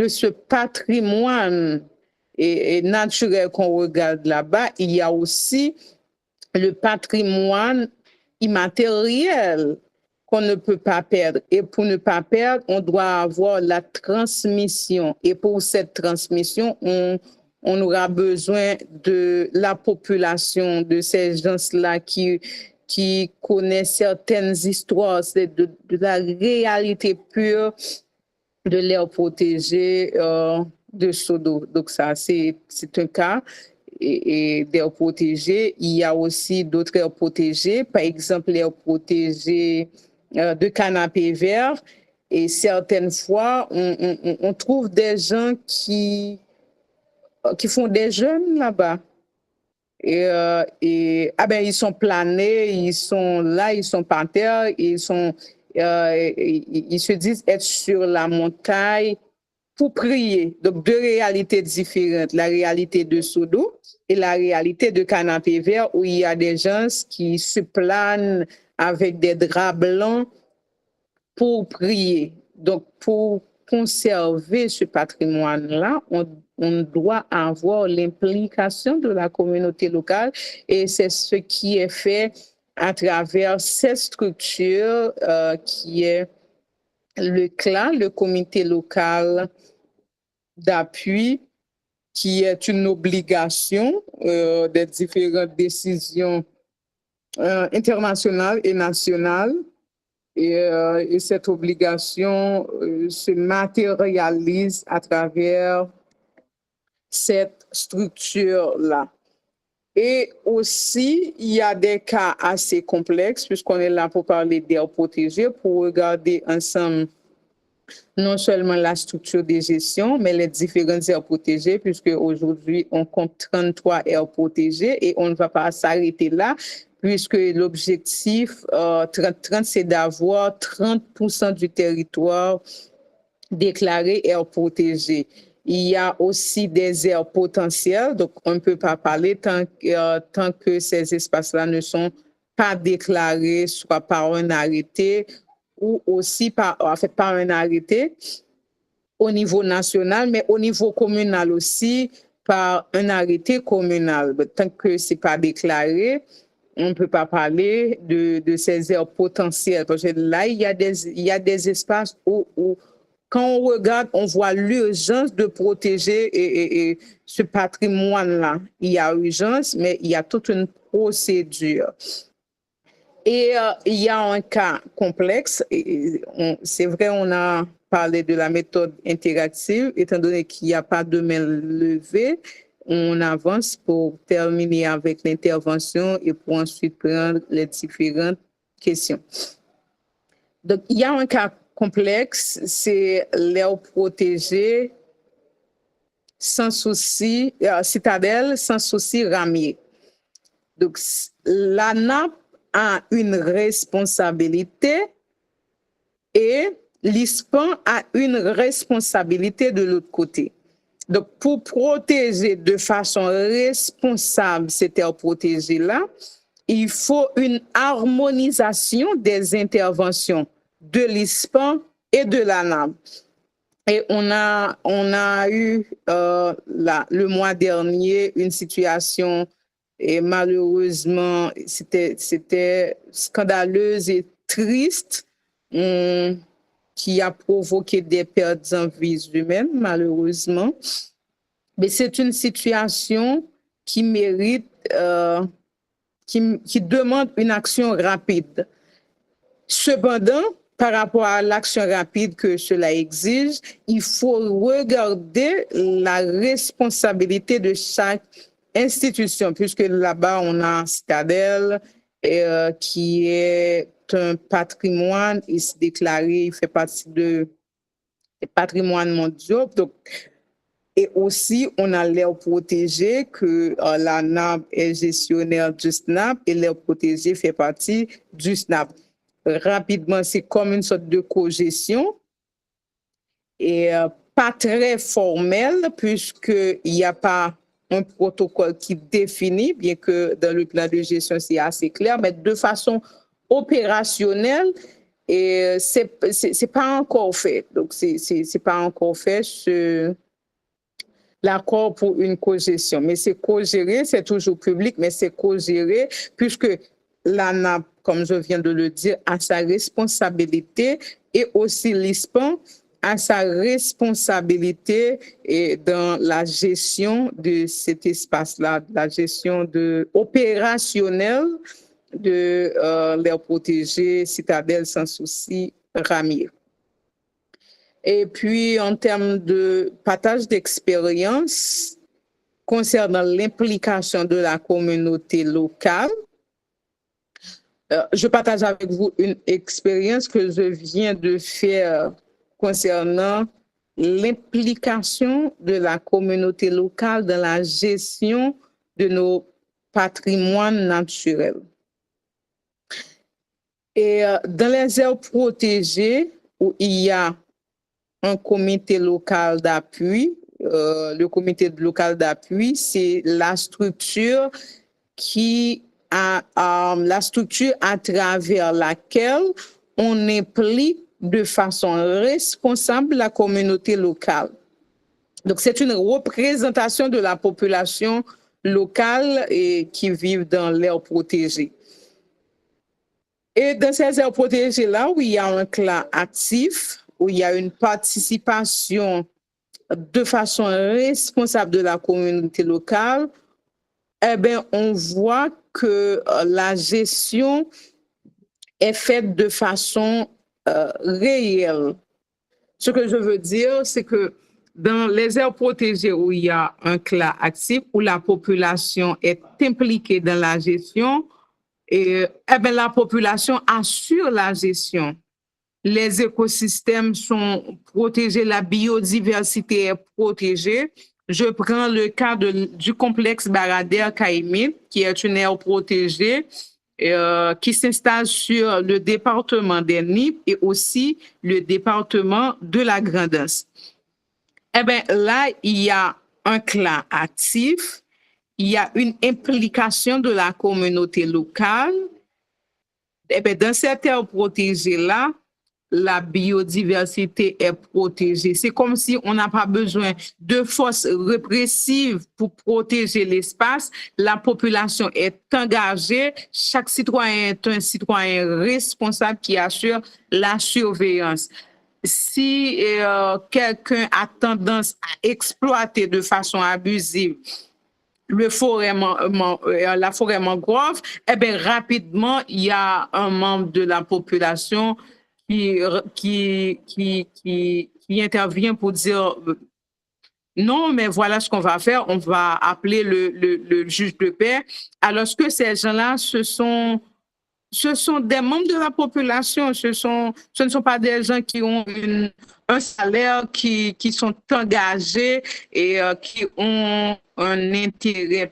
ce patrimoine et naturel qu'on regarde là-bas. Il y a aussi le patrimoine immatériel qu'on ne peut pas perdre. Et pour ne pas perdre, on doit avoir la transmission. Et pour cette transmission, on aura besoin de la population, de ces gens-là qui connaissent certaines histoires, c'est de la réalité pure de l'air protégé de Sodo. Donc ça, c'est un cas et d'air protégé. Il y a aussi d'autres aires protégées, par exemple l'air protégé de canapé vert. Et certaines fois, on trouve des gens qui font des jeûnes là-bas. Ils sont planés, ils sont là, ils sont par terre, ils se disent être sur la montagne pour prier. Donc, deux réalités différentes, la réalité de Sodo et la réalité de canapé vert, où il y a des gens qui se planent avec des draps blancs pour prier. Donc, pour conserver ce patrimoine-là, on doit avoir l'implication de la communauté locale et c'est ce qui est fait à travers cette structure qui est le CLA, le comité local d'appui, qui est une obligation des différentes décisions internationales et nationales. Et cette obligation se matérialise à travers cette structure-là. Et aussi, il y a des cas assez complexes, puisqu'on est là pour parler d'aires protégées, pour regarder ensemble non seulement la structure de gestion, mais les différentes aires protégées, puisque aujourd'hui, on compte 33 aires protégées et on ne va pas s'arrêter là, puisque l'objectif 30-30, c'est d'avoir 30% du territoire déclaré aires protégées. Il y a aussi des aires potentielles, donc on ne peut pas parler tant que ces espaces-là ne sont pas déclarés, soit par un arrêté ou aussi par un arrêté au niveau national, mais au niveau communal aussi, par un arrêté communal. Tant que ce n'est pas déclaré, on ne peut pas parler de ces aires potentielles. Parce que là, il y a des espaces où quand on regarde, on voit l'urgence de protéger et ce patrimoine-là. Il y a urgence, mais il y a toute une procédure. Et il y a un cas complexe. C'est vrai, on a parlé de la méthode interactive, étant donné qu'il n'y a pas de main levée. On avance pour terminer avec l'intervention et pour ensuite prendre les différentes questions. Donc, il y a un cas complexe, c'est l'aire protégée sans souci, citadelle sans souci ramier. Donc, la nappe a une responsabilité et l'ISPAN a une responsabilité de l'autre côté. Donc, pour protéger de façon responsable cette aire protégée-là, il faut une harmonisation des interventions de l'ISPAN et de la NAB. Et on a eu le mois dernier une situation, et malheureusement, c'était scandaleuse et triste, qui a provoqué des pertes en vies humaines, malheureusement. Mais c'est une situation qui mérite, qui demande une action rapide. Cependant, par rapport à l'action rapide que cela exige, il faut regarder la responsabilité de chaque institution, puisque là-bas, on a Citadel, qui est un patrimoine, il s'est déclaré, il fait partie des patrimoines mondiaux. Donc, et aussi, on a l'air protégé que la NAB est gestionnaire du SNAP et l'air protégé fait partie du SNAP. Rapidement, c'est comme une sorte de cogestion et pas très formelle puisqu'il n'y a pas un protocole qui définit, bien que dans le plan de gestion, c'est assez clair, mais de façon opérationnelle, et c'est pas encore fait. Donc, c'est pas encore fait l'accord pour une cogestion. Mais c'est co-géré, c'est toujours public, mais c'est co-géré puisque l'ANAP, comme je viens de le dire, a sa responsabilité et aussi l'ISPAN a sa responsabilité et dans la gestion de cet espace-là, la gestion opérationnelle de l'air protégé, Citadel sans souci, Ramire. Et puis, en termes de partage d'expérience concernant l'implication de la communauté locale, je partage avec vous une expérience que je viens de faire concernant l'implication de la communauté locale dans la gestion de nos patrimoines naturels. Et dans les aires protégées, où il y a un comité local d'appui. Le comité local d'appui, c'est la structure la structure à travers laquelle on implique de façon responsable la communauté locale. Donc, c'est une représentation de la population locale qui vit dans l'aire protégée. Et dans ces aires protégées-là, où il y a un clan actif, où il y a une participation de façon responsable de la communauté locale, eh bien, on voit que la gestion est faite de façon réelle. Ce que je veux dire, c'est que dans les aires protégées où il y a un clan actif, où la population est impliquée dans la gestion, eh bien, la population assure la gestion. Les écosystèmes sont protégés, la biodiversité est protégée. Je prends le cas du complexe Baradère-Caïmite, qui est une aire protégée qui s'installe sur le département des Nippes et aussi le département de la Grand'Anse. Eh bien, là, il y a un clan actif, il y a une implication de la communauté locale. Eh bien, dans cette aire protégée-là, la biodiversité est protégée. C'est comme si on n'a pas besoin de forces répressives pour protéger l'espace. La population est engagée. Chaque citoyen est un citoyen responsable qui assure la surveillance. Si quelqu'un a tendance à exploiter de façon abusive la forêt mangrove, eh bien, rapidement, il y a un membre de la population qui intervient pour dire non, mais voilà ce qu'on va faire, on va appeler le juge de paix. Alors que ces gens-là, ce sont des membres de la population, ce ne sont pas des gens qui ont un salaire, qui sont engagés et qui ont un intérêt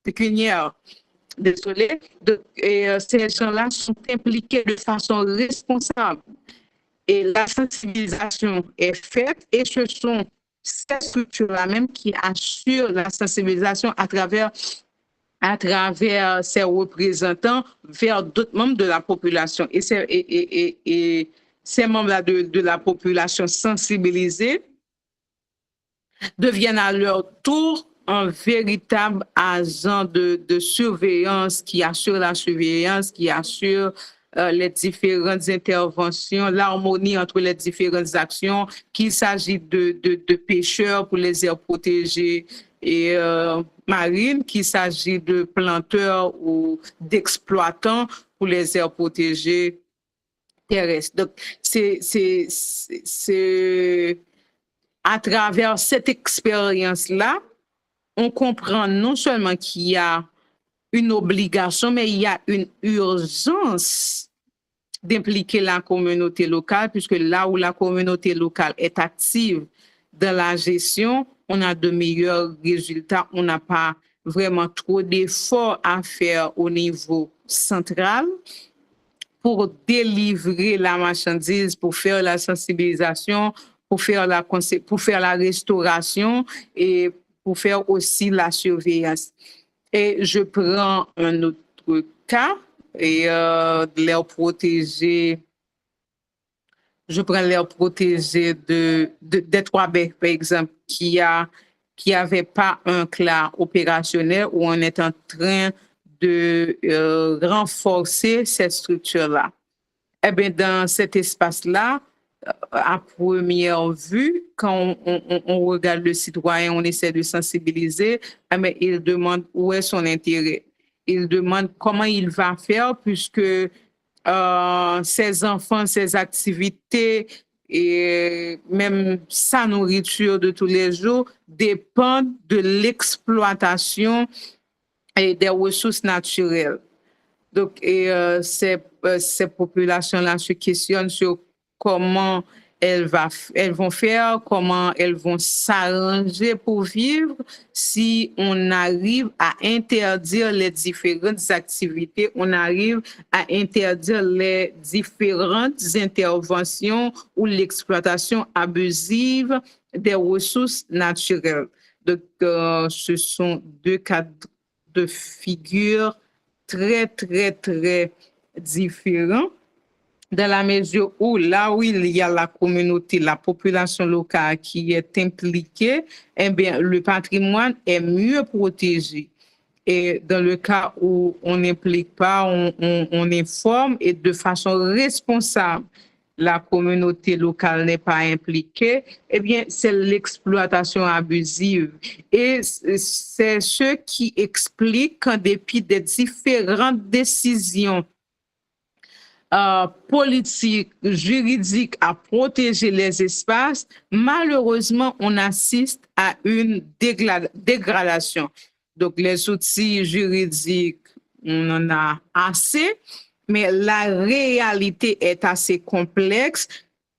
pécuniaire. Désolé. Et ces gens-là sont impliqués de façon responsable. Et la sensibilisation est faite et ce sont ces structures-là même qui assurent la sensibilisation à travers ses représentants vers d'autres membres de la population. Et ces membres-là de la population sensibilisés deviennent à leur tour un véritable agent de surveillance qui assure la surveillance, qui assure les différentes interventions, l'harmonie entre les différentes actions, qu'il s'agit de pêcheurs pour les aires protégées et marines, qu'il s'agit de planteurs ou d'exploitants pour les aires protégées terrestres. Donc, c'est à travers cette expérience-là, on comprend non seulement qu'il y a une obligation, mais il y a une urgence d'impliquer la communauté locale, puisque là où la communauté locale est active dans la gestion, on a de meilleurs résultats. On n'a pas vraiment trop d'efforts à faire au niveau central pour délivrer la marchandise, pour faire la sensibilisation, pour faire la restauration et pour faire aussi la surveillance. Et je prends un autre cas, et l'air protégé, je prends l'air protégé des Trois-Baies, par exemple, qui avait pas un CLA opérationnel où on est en train de renforcer cette structure-là. Eh bien, dans cet espace-là, à première vue, quand on regarde le citoyen, on essaie de sensibiliser, mais il demande où est son intérêt. Il demande comment il va faire puisque ses enfants, ses activités et même sa nourriture de tous les jours dépendent de l'exploitation et des ressources naturelles. Donc, ces populations-là se questionnent sur comment elles vont faire, comment elles vont s'arranger pour vivre si on arrive à interdire les différentes activités, on arrive à interdire les différentes interventions ou l'exploitation abusive des ressources naturelles. Donc, ce sont deux cas de figure très, très, très différents dans la mesure où là où il y a la communauté, la population locale qui est impliquée, eh bien, le patrimoine est mieux protégé. Et dans le cas où on n'implique pas, on informe et de façon responsable, la communauté locale n'est pas impliquée, eh bien, c'est l'exploitation abusive. Et c'est ce qui explique qu'en dépit des différentes décisions politique, juridique à protéger les espaces, malheureusement, on assiste à une dégradation. Donc, les outils juridiques, on en a assez, mais la réalité est assez complexe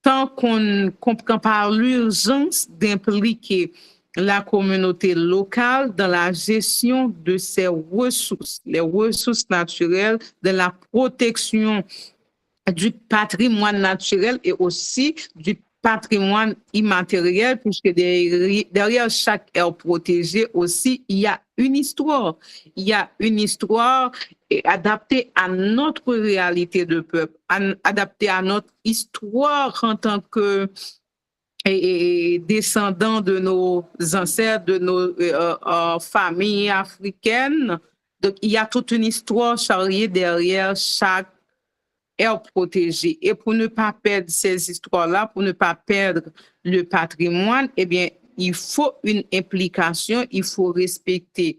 tant qu'on ne comprend pas l'urgence d'impliquer la communauté locale dans la gestion de ses ressources, les ressources naturelles, de la protection du patrimoine naturel et aussi du patrimoine immatériel, puisque derrière chaque aire protégée aussi, il y a une histoire. Il y a une histoire adaptée à notre réalité de peuple, adaptée à notre histoire en tant que descendants de nos ancêtres, de nos familles africaines. Donc, il y a toute une histoire charriée derrière chaque aire protégée. Et pour ne pas perdre ces histoires-là, pour ne pas perdre le patrimoine, eh bien, il faut une implication, il faut respecter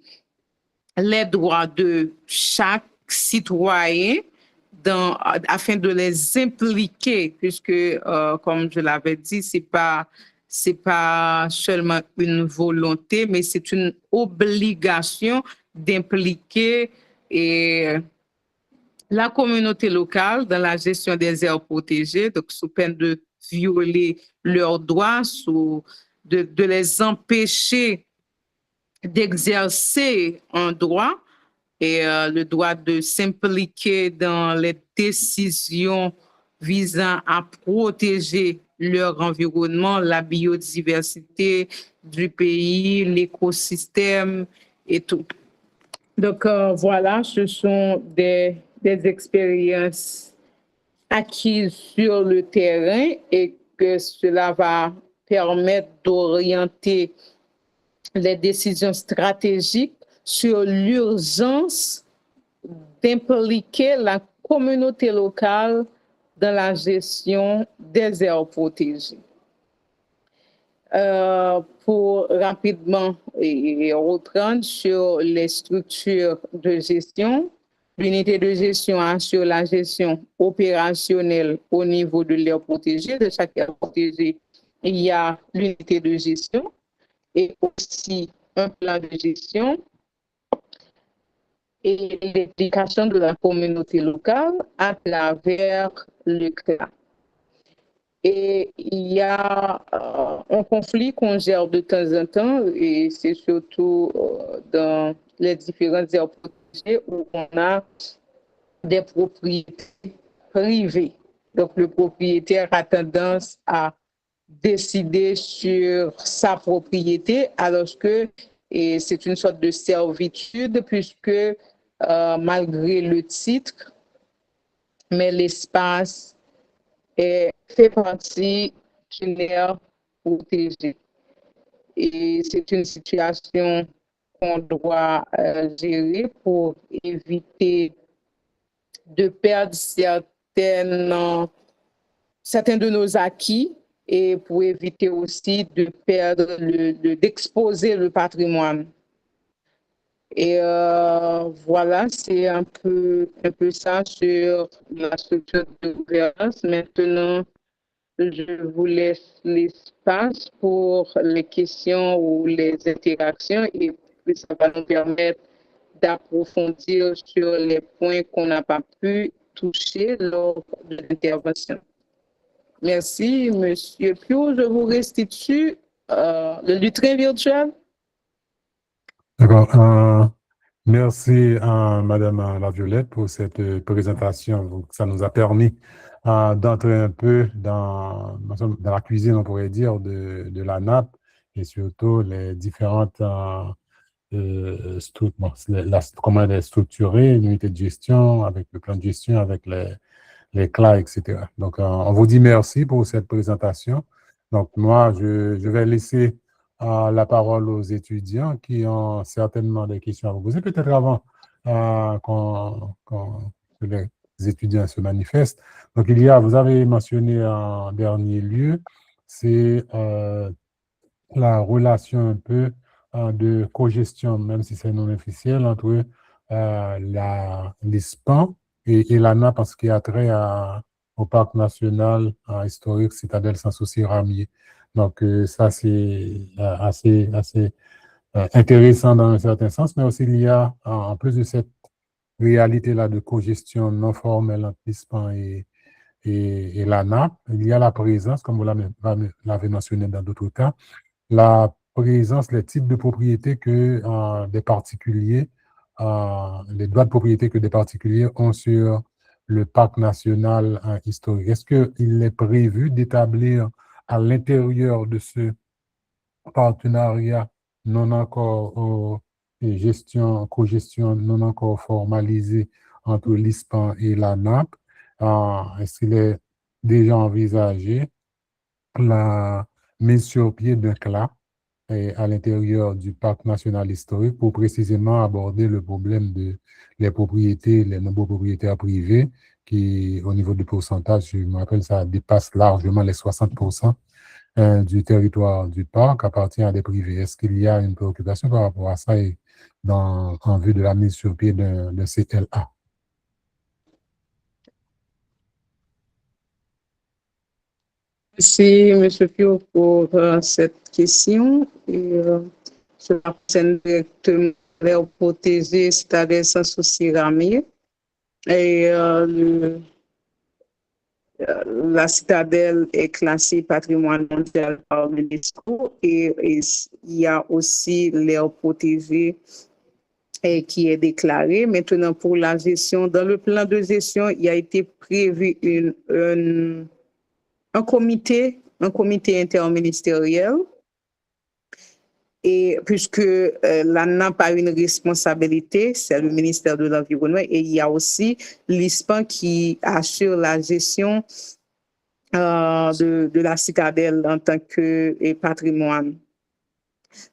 les droits de chaque citoyen afin de les impliquer, puisque, comme je l'avais dit, c'est pas seulement une volonté, mais c'est une obligation d'impliquer la communauté locale dans la gestion des aires protégées, donc sous peine de violer leurs droits, de les empêcher d'exercer un droit et le droit de s'impliquer dans les décisions visant à protéger leur environnement, la biodiversité du pays, l'écosystème et tout. Donc voilà, ce sont des expériences acquises sur le terrain et que cela va permettre d'orienter les décisions stratégiques sur l'urgence d'impliquer la communautés locales dans la gestion des aires protégées. Pour rapidement reprendre sur les structures de gestion, l'unité de gestion assure la gestion opérationnelle au niveau de l'aire protégée. De chaque aire protégée, il y a l'unité de gestion et aussi un plan de gestion et l'implication de la communauté locale à travers le CLA. Et il y a un conflit qu'on gère de temps en temps, et c'est surtout dans les différentes aires protégées où on a des propriétés privées. Donc, le propriétaire a tendance à décider sur sa propriété, alors que c'est une sorte de servitude, puisque malgré le titre, mais l'espace fait partie d'une aire protégée. Et c'est une situation qu'on doit gérer pour éviter de perdre certains de nos acquis et pour éviter aussi de perdre, d'exposer le patrimoine. Et voilà, c'est un peu ça sur la structure de gouvernance. Maintenant, je vous laisse l'espace pour les questions ou les interactions et puis ça va nous permettre d'approfondir sur les points qu'on n'a pas pu toucher lors de l'intervention. Merci, Monsieur Pio. Je vous restitue le lutrin virtuel. D'accord. Merci à Madame Laviolette pour cette présentation. Donc, ça nous a permis d'entrer un peu dans la cuisine, on pourrait dire, de la nappe et surtout les différentes comment elle est structurée, l'unité de gestion, avec le plan de gestion, avec les CLA, etc. Donc, on vous dit merci pour cette présentation. Donc, moi, je vais laisser la parole aux étudiants qui ont certainement des questions à vous poser, peut-être avant que les étudiants se manifestent. Donc, vous avez mentionné en dernier lieu, c'est la relation un peu de cogestion, même si c'est non officiel, entre l'ISPAN et l'ANA, parce qu'il y a trait au parc national historique Citadelle Sans Souci Ramier. Donc, ça, c'est assez intéressant dans un certain sens, mais aussi il y a, en plus de cette réalité-là de cogestion non formelle entre l'ISPAN et l'ANA, il y a la présence, comme vous l'avez mentionné dans d'autres cas, la présence, les types de propriétés que des particuliers, les droits de propriété que des particuliers ont sur le parc national historique. Est-ce qu'il est prévu d'établir à l'intérieur de ce partenariat non encore et cogestion non encore formalisée entre l'ISPAN et la NAP? Est-ce qu'il est déjà envisagé la mise sur pied d'un CLA à l'intérieur du parc national historique pour précisément aborder le problème de les propriétés, les nombreux propriétaires privés qui, au niveau du pourcentage, je me rappelle, ça dépasse largement les 60% du territoire du parc appartient à des privés. Est-ce qu'il y a une préoccupation par rapport à ça et en vue de la mise sur pied d'un CLA? Merci, M. Pio, pour cette question. Et, cela concerne directement l'aire protégée Citadelle Sans Souci Ramier. Et la citadelle est classée patrimoine mondial par l'UNESCO et il y a aussi l'aire protégée qui est déclarée. Maintenant, pour la gestion, dans le plan de gestion, il a été prévu un comité interministériel. Et puisque l'ANAP a une responsabilité, c'est le ministère de l'Environnement, et il y a aussi l'ISPAN qui assure la gestion de la citadelle en tant que patrimoine.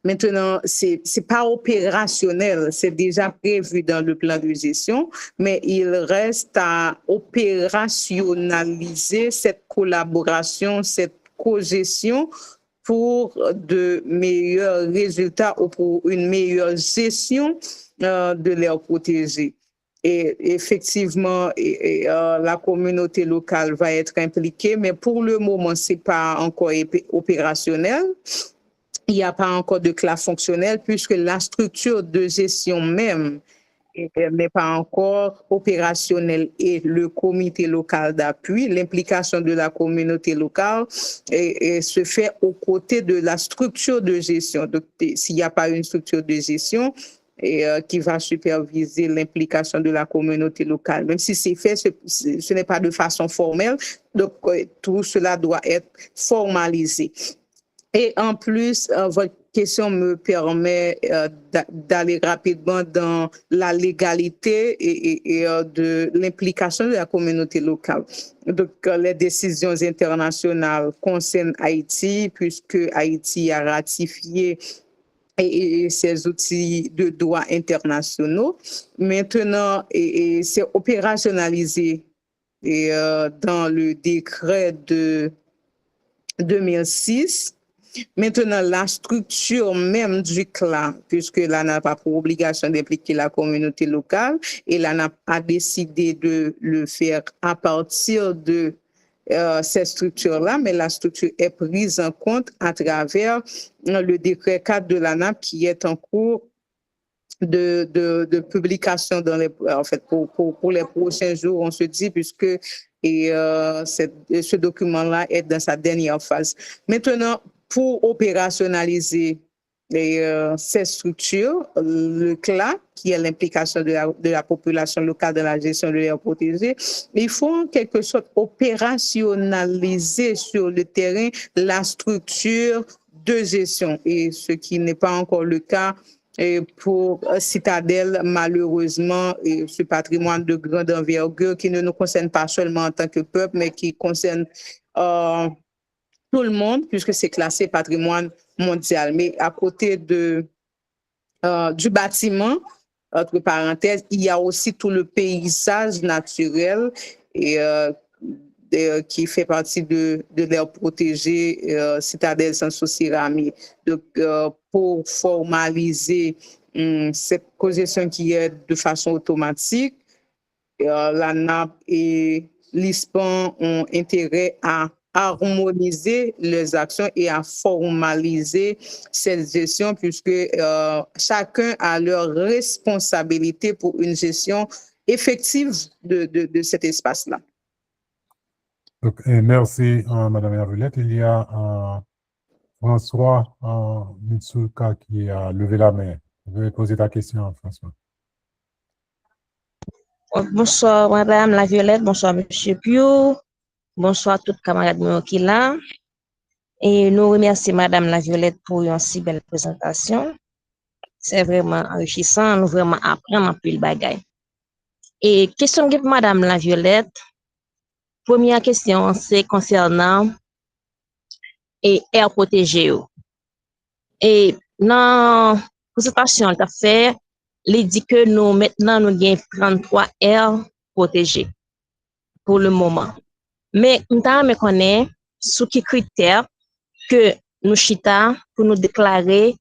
Maintenant, c'est pas opérationnel, c'est déjà prévu dans le plan de gestion, mais il reste à opérationnaliser cette collaboration, cette co-gestion pour de meilleurs résultats ou pour une meilleure gestion de l'air protégé. Et effectivement, la communauté locale va être impliquée, mais pour le moment, c'est pas encore opérationnel. Il n'y a pas encore de classe fonctionnelle puisque la structure de gestion même n'est pas encore opérationnelle et le comité local d'appui, l'implication de la communauté locale se fait aux côtés de la structure de gestion. Donc, s'il n'y a pas une structure de gestion qui va superviser l'implication de la communauté locale, même si c'est fait, ce n'est pas de façon formelle, donc tout cela doit être formalisé. Et en plus, votre question me permet d'aller rapidement dans la légalité et de l'implication de la communauté locale. Donc, les décisions internationales concernent Haïti, puisque Haïti a ratifié ces outils de droit internationaux. Maintenant, c'est opérationnalisé dans le décret de 2006. Maintenant, la structure même du CLA, puisque l'ANAP a pour obligation d'impliquer la communauté locale et l'ANAP a décidé de le faire à partir de cette structure-là, mais la structure est prise en compte à travers le décret 4 de l'ANAP qui est en cours de publication en fait, pour les prochains jours, on se dit, puisque ce document-là est dans sa dernière phase. Maintenant, pour opérationnaliser ces structures, le CLA, qui est l'implication de la population locale dans la gestion de l'air protégé, il faut en quelque sorte opérationnaliser sur le terrain la structure de gestion, et ce qui n'est pas encore le cas pour Citadelle, malheureusement, ce patrimoine de grande envergure qui ne nous concerne pas seulement en tant que peuple, mais qui concerne tout le monde, puisque c'est classé patrimoine mondial. Mais à côté du bâtiment, entre parenthèses, il y a aussi tout le paysage naturel qui fait partie de l'air protégé Citadelle Sansso-Cirami. Donc, pour formaliser cette co-gestion qui est de façon automatique, l'ANAP et l'ISPAN ont intérêt à harmoniser les actions et à formaliser cette gestion, puisque chacun a leur responsabilité pour une gestion effective de cet espace-là. Donc, merci, Madame Hervulette. Il y a François Mitsuka qui a levé la main. Vous pouvez poser ta question, François. Bonsoir, Madame La Violette. Bonsoir, Monsieur Pio. Bonsoir, toutes camarades qui là. Et nous remercions Madame La Violette pour une si belle présentation. C'est vraiment enrichissant. Nous vraiment apprenons un peu le bagage. Et question de Madame La Violette. Première question, c'est concernant air protégé. Et dans la présentation, elle a fait, elle dit que nous, maintenant, nous avons 33 aires protégées pour le moment. Mais nous avons connaître sous quels critères que nous chita pour nous déclarer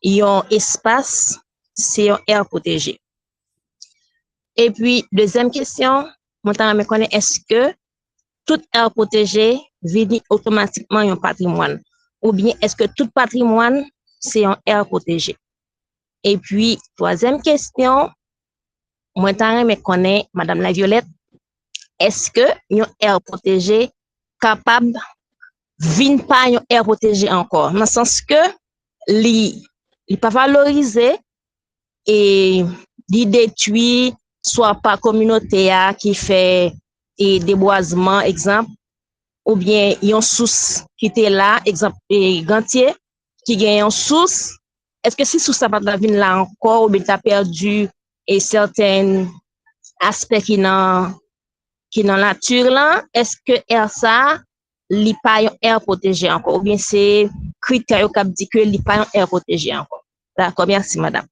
un espace, c'est un aire protégé. Et puis, deuxième question, nous avons connaître est-ce que tout aire protégé vient automatiquement un patrimoine? Ou bien est-ce que tout patrimoine, c'est un aire protégé? Et puis, troisième question, moi, je connais, Madame La Violette, est-ce que un aire protégé capable de pas un aire protégé encore? Dans le sens que, il pas valorisé et il détruit, soit par communauté qui fait et déboisement, exemple, ou bien il y a une source qui était là, exemple, et Gantier, qui gagne une source. Est-ce que si source n'a pas venir là encore, ou bien tu as perdu et certains aspects qui dans la nature là, est-ce que air ça, il pas un air protégé encore, ou bien c'est critères qui dit que il pas un air protégé encore. D'accord, merci madame.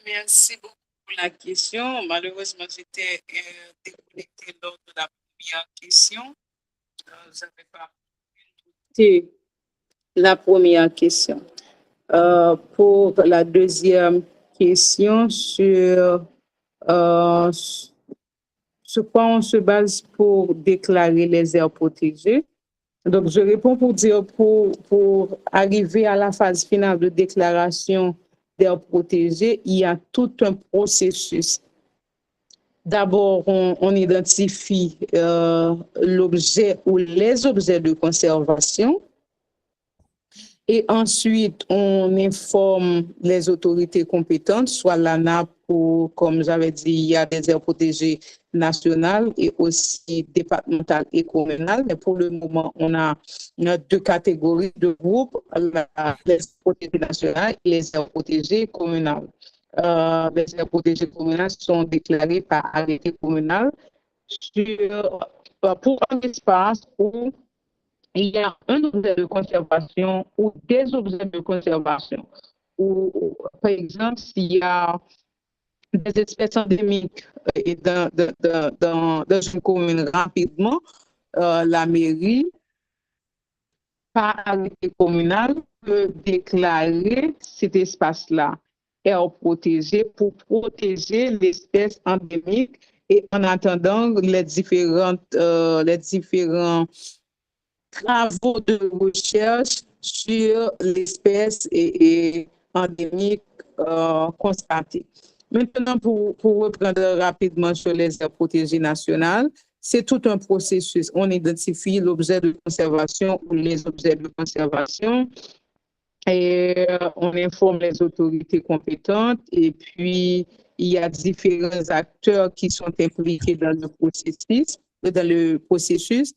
Merci beaucoup pour la question. Malheureusement, j'étais déconnectée lors de la première question. Je n'avais pas écouté la première question. Pour la deuxième question sur sur quoi on se base pour déclarer les aires protégées. Donc, je réponds pour dire pour arriver à la phase finale de déclaration d'aires protégées, il y a tout un processus. D'abord, on identifie l'objet ou les objets de conservation. Et ensuite, on informe les autorités compétentes, soit l'ANAP ou, comme j'avais dit, il y a des aires protégées nationales et aussi départementales et communales. Mais pour le moment, on a deux catégories de groupes, les aires protégées nationales et les aires protégées communales. Les aires protégées communales sont déclarées par arrêté communal pour un espace où il y a un objet de conservation ou des objets de conservation. Ou, par exemple, s'il y a des espèces endémiques dans une commune rapidement, la mairie, par arrêté communal, peut déclarer cet espace-là aire protégée pour protéger l'espèce endémique et en attendant les différents travaux de recherche sur l'espèce et endémique constatée. Maintenant, pour reprendre rapidement sur les aires protégées nationales, c'est tout un processus. On identifie l'objet de conservation ou les objets de conservation et on informe les autorités compétentes et puis il y a différents acteurs qui sont impliqués dans le processus.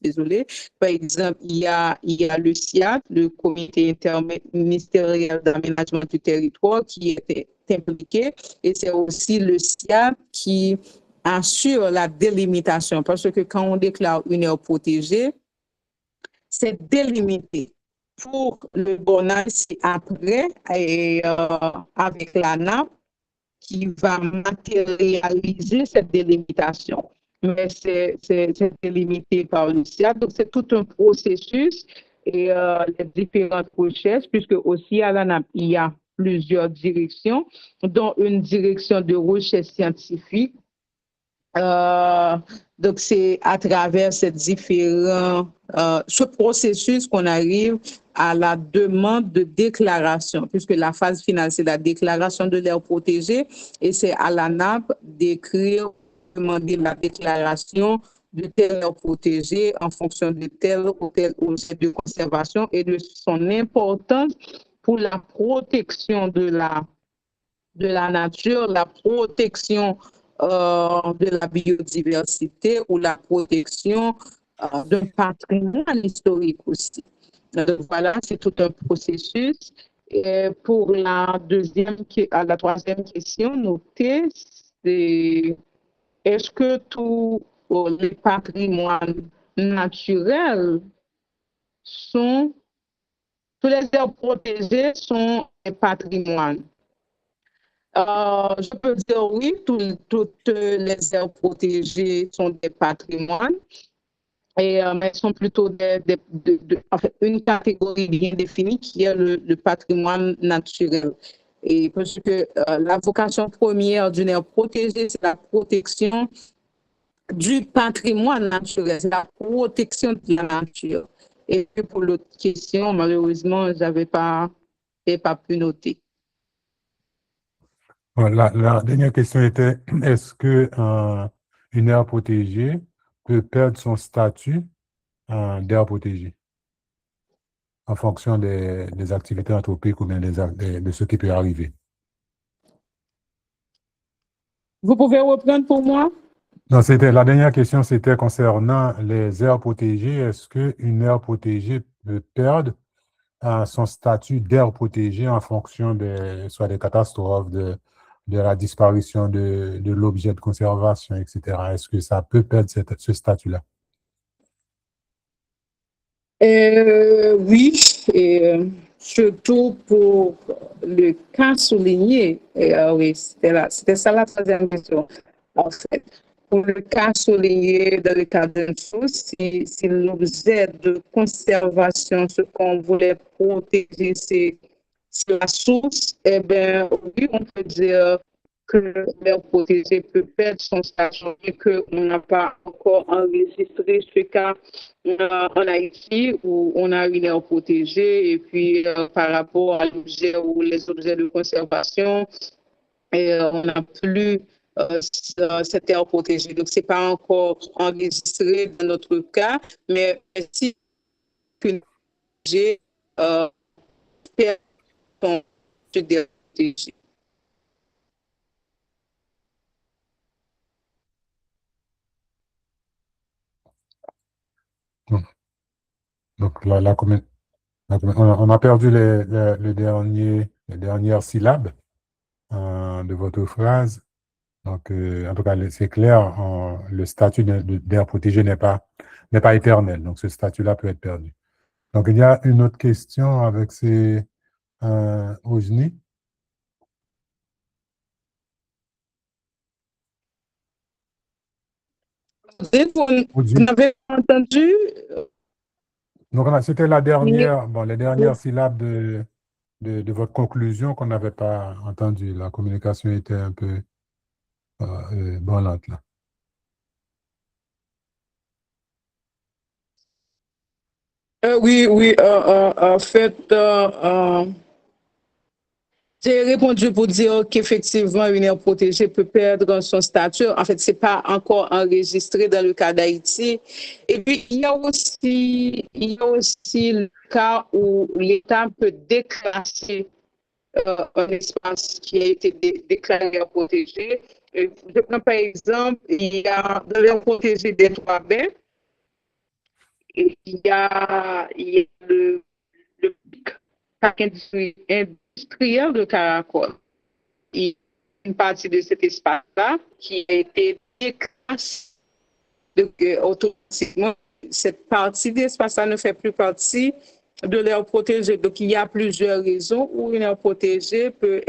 Désolé. Par exemple, il y a le CIAT, le Comité interministériel d'aménagement du territoire, qui est impliqué, et c'est aussi le CIAT qui assure la délimitation, parce que quand on déclare une aire protégée, c'est délimité. Pour le bornage, c'est après, et avec la nappe, qui va matérialiser cette délimitation. Mais c'est délimité par le CIAT. Donc, c'est tout un processus et les différentes recherches, puisque aussi à l'ANAP, il y a plusieurs directions, dont une direction de recherche scientifique. Donc, c'est à travers ce processus qu'on arrive à la demande de déclaration, puisque la phase finale, c'est la déclaration de l'aire protégée et c'est à l'ANAP d'écrire, demander la déclaration de telle aire protégée en fonction de tel ou tel objet de conservation et de son importance pour la protection de la nature, la protection de la biodiversité ou la protection d'un patrimoine historique aussi. Donc, voilà, c'est tout un processus. Et pour la troisième question, notez, c'est est-ce que tous les patrimoines naturels tous les aires protégées sont des patrimoines? Je peux dire oui, toutes les aires protégées sont des patrimoines, mais elles sont plutôt une catégorie bien définie qui est le patrimoine naturel. Et parce que la vocation première d'une aire protégée, c'est la protection du patrimoine naturel, c'est la protection de la nature. Et pour l'autre question, malheureusement, je n'avais pas pu noter. La dernière question était, est-ce que une aire protégée peut perdre son statut d'aire protégée en fonction des activités anthropiques ou bien de ce qui peut arriver? Vous pouvez reprendre pour moi? Non, la dernière question, c'était concernant les aires protégées. Est-ce qu'une aire protégée peut perdre son statut d'aire protégée en fonction soit des catastrophes, de de la disparition de l'objet de conservation, etc., est-ce que ça peut perdre ce statut-là? Oui, surtout pour le cas souligné. Oui, c'était ça la troisième question. En fait, pour le cas souligné dans le cas d'un source, si l'objet de conservation, ce qu'on voulait protéger, c'est la source, eh bien, oui, on peut dire que l'air protégé peut perdre son statut et qu'on n'a pas encore enregistré ce cas en Haïti où on a une aire protégée et puis par rapport à l'objet ou les objets de conservation, on n'a plus cette aire protégée. Donc, ce n'est pas encore enregistré dans notre cas, mais si un objet perd son statut protégé. Donc, on a perdu les dernières syllabes de votre phrase. Donc, en tout cas, c'est clair, le statut d'aire protégé n'est pas éternel. Donc, ce statut-là peut être perdu. Donc, il y a une autre question avec ces Ojni. Vous n'avez pas entendu? Donc, c'était les dernières syllabes de votre conclusion qu'on n'avait pas entendu. La communication était un peu branlante, là. Oui, en fait, j'ai répondu pour dire qu'effectivement, une aire protégée peut perdre son statut. En fait, ce n'est pas encore enregistré dans le cas d'Haïti. Et puis, il y a aussi le cas où l'État peut déclasser un espace qui a été déclaré aire protégée. Je prends par exemple, il y a dans l'aire protégée des Trois-Bains, il y a le parc industriel de Caracol. Il y a une partie de cet espace-là qui a été déclassée automatiquement. Cette partie de l'espace-là ne fait plus partie de l'aire protégée. Donc, il y a plusieurs raisons où une aire protégée peut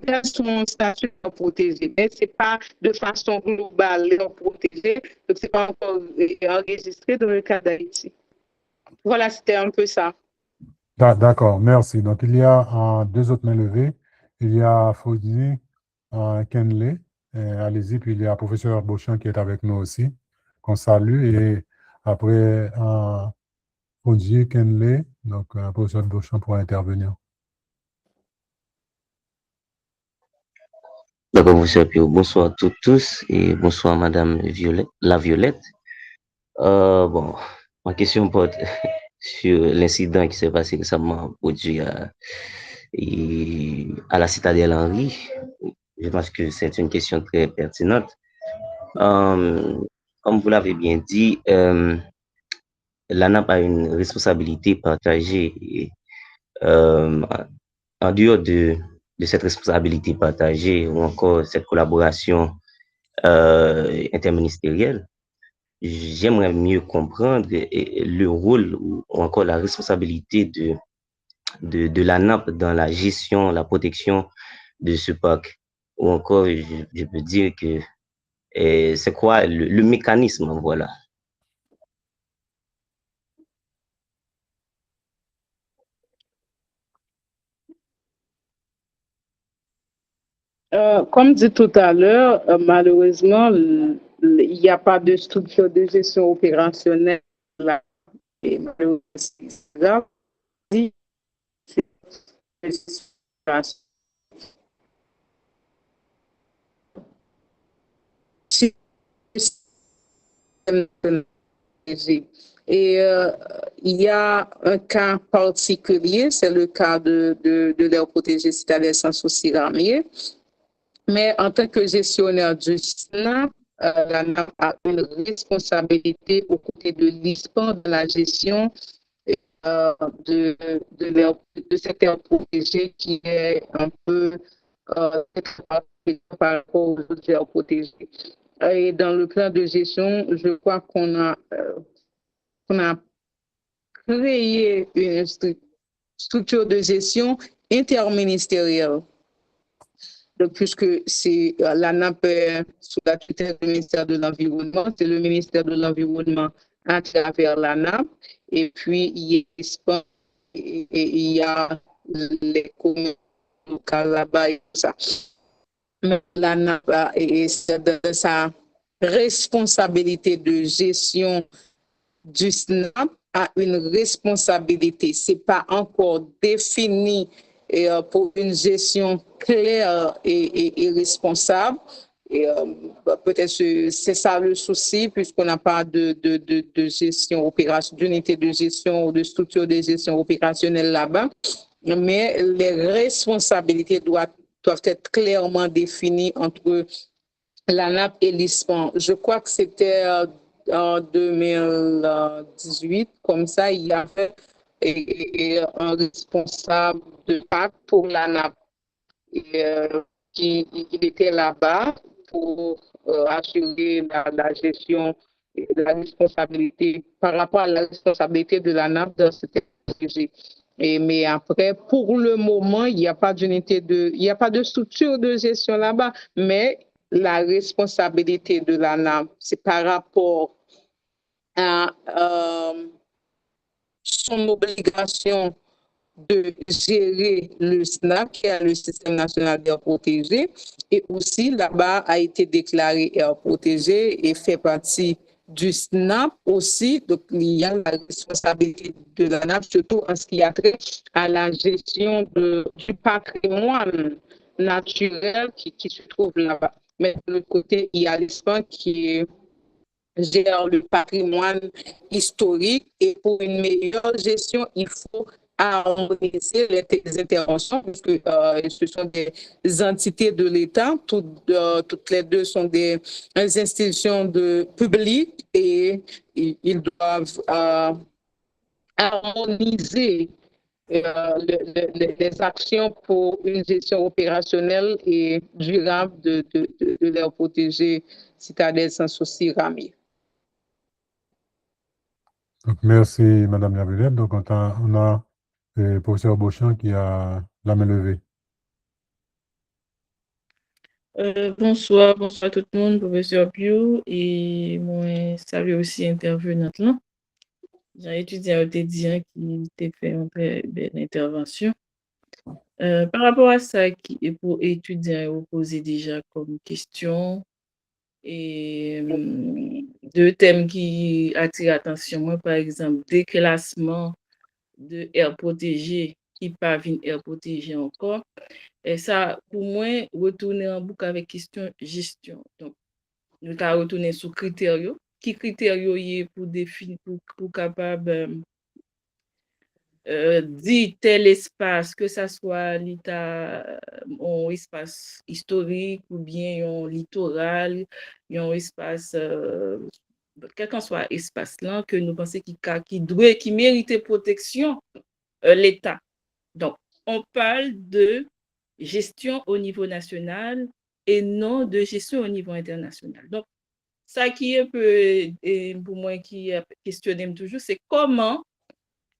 perdre son statut de protégé, mais ce n'est pas de façon globale l'aire protégée. Donc, ce n'est pas encore enregistré dans le cas d'Haïti. Voilà, c'était un peu ça. D'accord, merci. Donc, il y a deux autres mains levées. Il y a Fodji Kenley. Allez-y, puis il y a professeur Beauchamp qui est avec nous aussi, qu'on salue. Et après, Fodji Kenley, donc professeur Beauchamp pourra intervenir. D'accord, monsieur Pio. Bonsoir à toutes, tous et bonsoir Madame La Violette. Bon, ma question porte sur l'incident qui s'est passé récemment produit à la citadelle Henri. Je pense que c'est une question très pertinente. Comme vous l'avez bien dit, l'ANAP a une responsabilité partagée. En dehors de cette responsabilité partagée ou encore cette collaboration interministérielle, j'aimerais mieux comprendre le rôle ou encore la responsabilité de l'ANAP dans la gestion, la protection de ce parc. Ou encore, je peux dire que c'est quoi le mécanisme, voilà. Comme dit tout à l'heure, malheureusement, il n'y a pas de structure de gestion opérationnelle là. Et malheureusement, et il y a un cas particulier, c'est le cas de l'aire protégée citadelle sans souci ramier. Mais en tant que gestionnaire du SNAP, l'ANAP a une responsabilité aux côtés de l'ISPAN dans la gestion de cette aire protégée qui est un peu par rapport aux autres aires protégées. Et dans le plan de gestion, je crois qu'on a créé une structure de gestion interministérielle. Donc, puisque c'est la NAP sous la tutelle du ministère de l'Environnement, c'est le ministère de l'Environnement à travers la NAP, et puis il y a les communes locales là-bas et tout ça. Mais la NAP c'est de sa responsabilité de gestion du SNAP a une responsabilité. Ce n'est pas encore défini pour une gestion claire et responsable. Et peut-être c'est ça le souci, puisqu'on n'a pas de gestion opérationnelle, d'unité de gestion ou de structure de gestion opérationnelle là-bas. Mais les responsabilités doivent être clairement définies entre la NAP et l'ISPAN. Je crois que c'était en 2018, comme ça, il y avait un responsable de PAC pour la NAP qui était là-bas pour assurer la gestion et la responsabilité par rapport à la responsabilité de la NAP dans cet sujet. Mais après, pour le moment, il n'y a pas de structure de gestion là-bas, mais la responsabilité de la NAP, c'est par rapport à son obligation de gérer le SNAP, qui est le Système national d'air protégé, et aussi là-bas a été déclaré air protégé et fait partie du SNAP aussi. Donc, il y a la responsabilité de la NAP, surtout en ce qui a trait à la gestion du patrimoine naturel qui se trouve là-bas. Mais de l'autre côté, il y a l'ISPAN qui gère le patrimoine historique, et pour une meilleure gestion, il faut harmoniser les interventions, puisque ce sont des entités de l'État, toutes les deux sont des institutions publiques, et ils doivent harmoniser les actions pour une gestion opérationnelle et durable de l'air protégé citadelle sans souci ramier. Donc, merci, Madame Laviolette. Donc, on a le professeur Beauchamp qui a la main levée. Bonsoir à tout le monde, professeur Pio, et moi, salut aussi intervenante là. J'ai étudié un étudiant qui t'a fait une très belle intervention. Par rapport à ça, qui est pour étudiants, vous posez déjà comme question, et deux thèmes qui attirent l'attention, moi, par exemple, déclassement de air protégé qui pas une air protégé encore. Et ça, pour moi, retourner en boucle avec question gestion. Donc, nous allons retourner sur critères. Qui critères y est pour définir, pour capable dire tel espace, que ça soit l'état, un espace historique ou bien un littoral, un espace, quel qu'en soit espace là, que nous pensons qui mérite protection, l'État. Donc, on parle de gestion au niveau national et non de gestion au niveau international. Donc, ça qui est un peu, pour moi, qui questionne toujours, c'est comment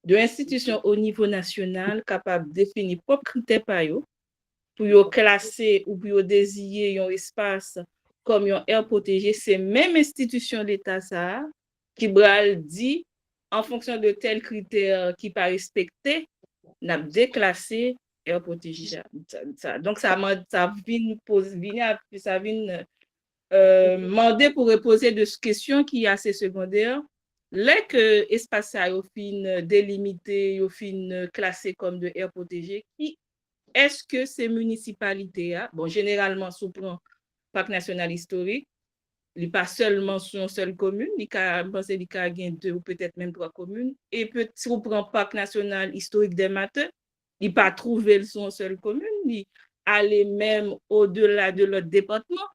de l'institution au niveau national capable de définir propres critères pour classer ou pour désigner un espace comme un aire protégé, c'est même institution d'État ça qui dit en fonction de tels critères qui pas respectés, n'a déclassé aire protégé. Donc ça vient demander pour reposer de questions qui est assez secondaire. Là que espace a fin délimité, au fin classé comme de aire protégée, qui est-ce que ces municipalités, bon, généralement, sous plan parc national historique, il n'est pas seulement sur une seule commune, il y a deux ou peut-être même trois communes, et si on prend parc national historique des Matins, il n'est pas trouvé sur une seule commune, il aller même au-delà de l'autre département.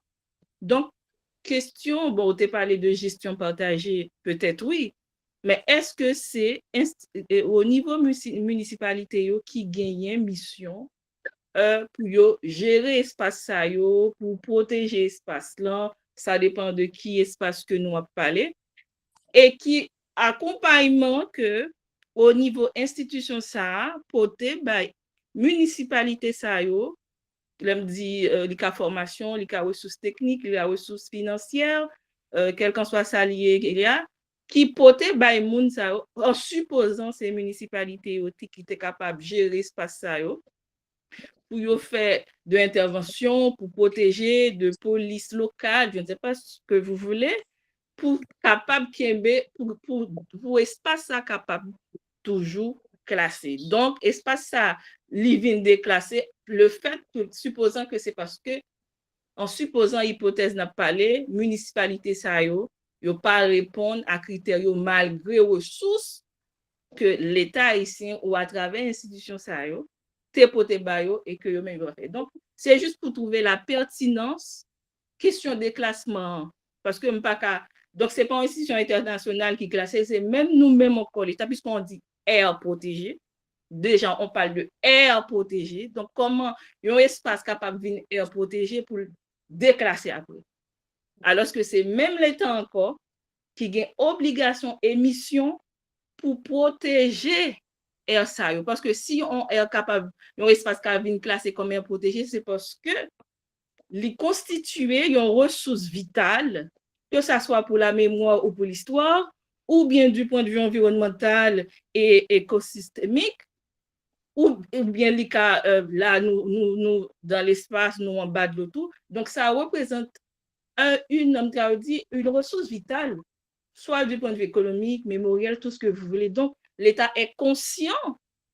Donc, question, bon, tu as parlé de gestion partagée, peut-être oui, mais est-ce que c'est au niveau municipalité qui gagne mission pour gérer l'espace ça yo, pour protéger l'espace là, ça dépend de qui espace que nous avons parlé, et qui accompagnement que au niveau institution ça, porté par municipalité ça yo, l'on dit les cas formation, les cas ressources techniques, les cas ressources financières, quel qu'en soit ça lié, il y a qui porté par moun ça yo, en supposant ces municipalités qui étaient capables de gérer espace ça yo, pour faire de l'intervention, pour protéger, de police locale, je ne sais pas ce que vous voulez, pour capable pour espace ça capable toujours classé. Donc, espace ça, living déclassé, le fait que, supposant que c'est parce que, en supposant hypothèse n'a pas parlé, municipalité ça yo pas répondre à critères malgré ressources que l'État haïtien ou à travers institution ça yo te pote bayo et que yo même va faire. Donc, c'est juste pour trouver la pertinence, question de classement, parce que donc c'est pas une institution internationale qui classe, c'est même nous-mêmes encore l'État, puisqu'on dit air protégé. Déjà, on parle de air protégé. Donc, comment il y a un espace capable de venir air protégé pour le déclasser après. Alors que c'est même l'État encore qui a obligation émission pour protéger air ça. Parce que si on est capable, un espace capable de classer comme air protégé, c'est parce que les constituer une ressource vitale, que ce soit pour la mémoire ou pour l'histoire, ou bien du point de vue environnemental et écosystémique, ou bien les cas là, nous dans l'espace, nous en bas de l'auto. Donc, ça représente une ressource vitale, soit du point de vue économique, mémoriel, tout ce que vous voulez. Donc, l'État est conscient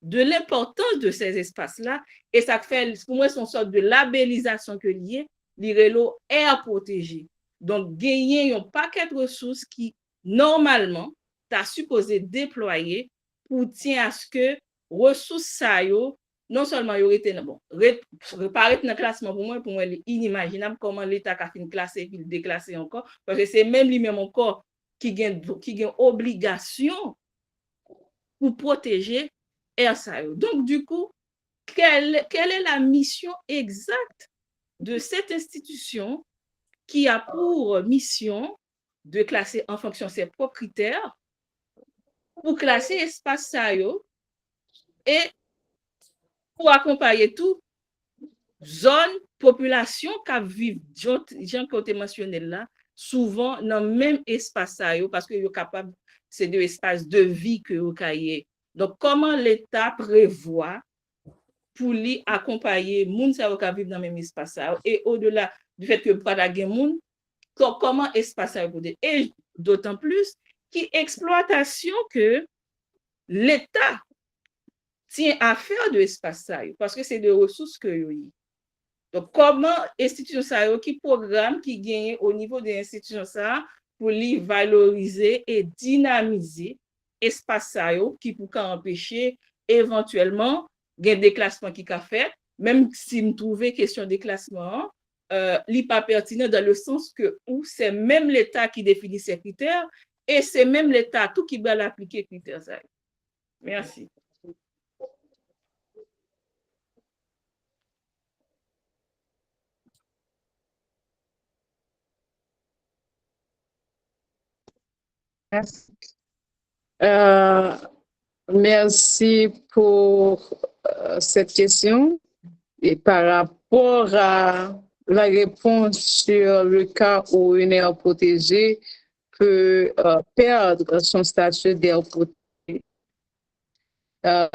de l'importance de ces espaces-là, et ça fait, pour moi, c'est une sorte de labellisation que lié, l'IRELO air protégé. Donc, gagner un paquet de ressources qui, normalement, tu as supposé déployer pour tenir à ce que ressources ça yo, non seulement y aurait été bon, reparaître dans le classement pour moi, il est inimaginable comment l'État a fait une classe et puis le déclasser encore, parce que c'est même lui-même encore qui gagne obligation pour protéger air ça yo. Donc, du coup, quelle est la mission exacte de cette institution qui a pour mission de classer en fonction de ses propres critères pour classer espace ça yo et pour accompagner tout zone, population qui vivent, gens qui ont mentionné là, souvent dans le même espace ça yo, parce que yo capable, c'est de espace de vie que yo cahier. Donc, comment l'État prévoit pour lui accompagner moun sa yo qui vivent dans le même espace ça yo, et au-delà du fait que pas la gen moun, comment espace ça yo, et d'autant plus qui exploitation que l'État tient à faire de l'espace ça, parce que c'est des ressources que yo y. Donc, comment institution ça yo, qui programme, qui gagne au niveau des institutions ça, pour les valoriser et dynamiser espace ça yo, qui peut empêcher éventuellement un déclassement qui a fait, même si me trouvez question de déclassement, n'est pas pertinent dans le sens que où c'est même l'État qui définit ces critères et c'est même l'État tout qui va l'appliquer critères ça. Merci. Merci pour cette question. Et par rapport à la réponse sur le cas où une aire protégée peut perdre son statut d'aire protégée, dans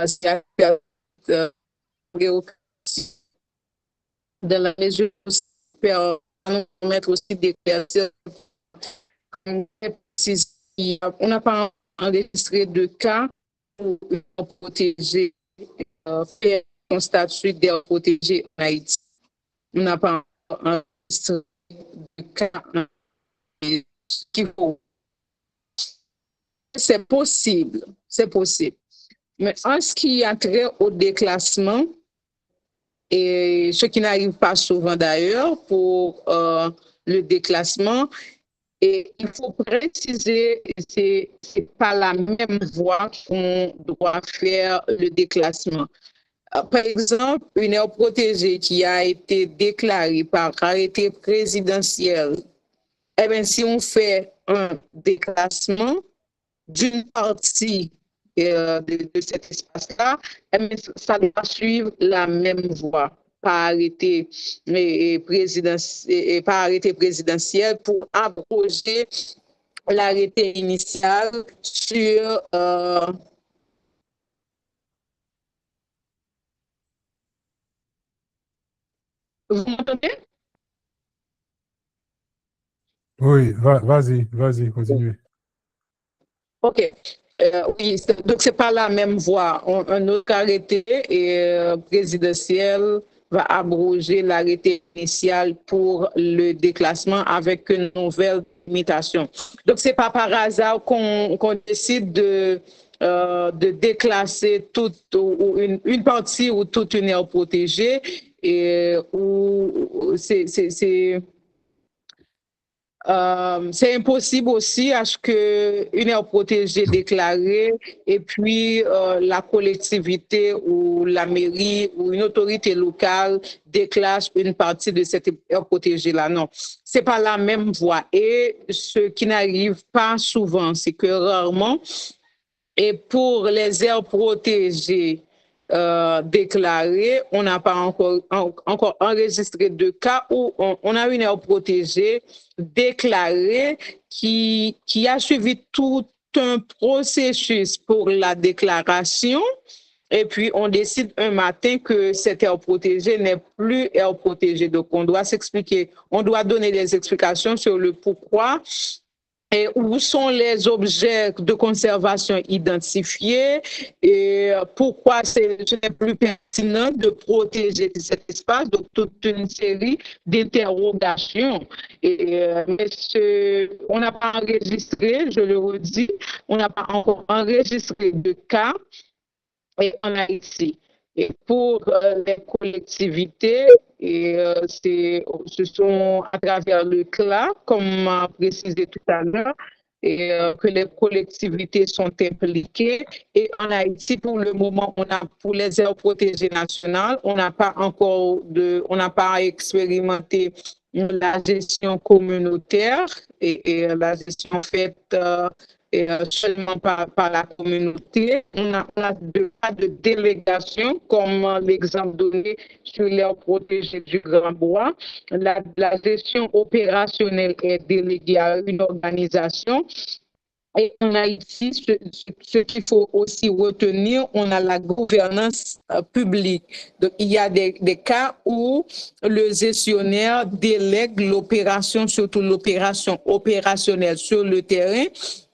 la mesure où ça peut permettre aussi d'éclaircir. On n'a pas enregistré de cas où une aire protégée perd son statut d'aire protégée en Haïti. On n'a pas enregistré de cas qui vont. C'est possible, c'est possible. Mais en ce qui a trait au déclassement, et ce qui n'arrive pas souvent d'ailleurs pour le déclassement, et il faut préciser, c'est pas la même voie qu'on doit faire le déclassement. Par exemple, une aire protégée qui a été déclarée par arrêté présidentiel, eh bien, si on fait un déclassement d'une partie de cet espace-là, eh bien, ça doit suivre la même voie par arrêté, par arrêté présidentiel pour abroger l'arrêté initial sur vous m'entendez? Oui, vas-y, continue. OK. Oui, donc c'est pas la même voie. Un autre arrêté présidentiel va abroger l'arrêté initial pour le déclassement avec une nouvelle limitation. Donc c'est pas par hasard qu'on décide de déclasser toute ou une partie ou toute une aire protégée et où c'est impossible aussi à ce qu'une aire protégée déclarée et puis la collectivité ou la mairie ou une autorité locale déclasse une partie de cette aire protégée-là. Non, c'est pas la même voie. Et ce qui n'arrive pas souvent, c'est que rarement, et pour les aires protégées déclarées, on n'a pas encore enregistré de cas où on a une aire protégée déclarée qui a suivi tout un processus pour la déclaration. Et puis, on décide un matin que cette aire protégée n'est plus aire protégée. Donc, on doit s'expliquer, on doit donner des explications sur le pourquoi et où sont les objets de conservation identifiés et pourquoi ce n'est plus pertinent de protéger cet espace. Donc, toute une série d'interrogations. Mais on n'a pas enregistré, je le redis, on n'a pas encore enregistré de cas en Haïti. Et pour les collectivités, ce sont à travers le CLA, comme précisé tout à l'heure, que les collectivités sont impliquées. Et en Haïti, pour le moment, pour les aires protégées nationales, on n'a pas expérimenté la gestion communautaire et la gestion faite seulement par la communauté. On a deux cas de délégation, comme l'exemple donné sur l'aire protégée du Grand Bois. La gestion opérationnelle est déléguée à une organisation. Et en Haïti, ce qu'il faut aussi retenir, on a la gouvernance publique. Donc, il y a des cas où le gestionnaire délègue l'opération, surtout l'opération opérationnelle sur le terrain,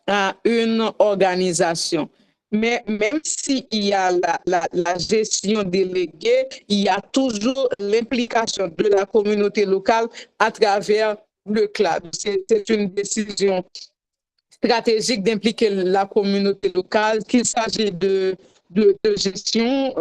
à une organisation. Mais même s'il y a la gestion déléguée, il y a toujours l'implication de la communauté locale à travers le CLA. C'est une décision stratégique d'impliquer la communauté locale, qu'il s'agit de gestion,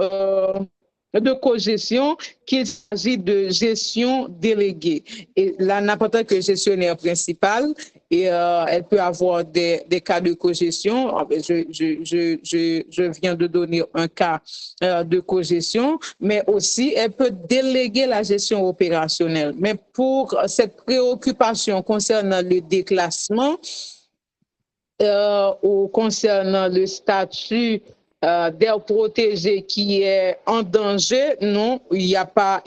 de co-gestion, qu'il s'agit de gestion déléguée. Et là, n'importe quel gestionnaire principal, elle peut avoir des cas de co-gestion. Je viens de donner un cas de co-gestion, mais aussi elle peut déléguer la gestion opérationnelle. Mais pour cette préoccupation concernant le déclassement, ou concernant le statut d'aire protégée qui est en danger, non, il n'y a pas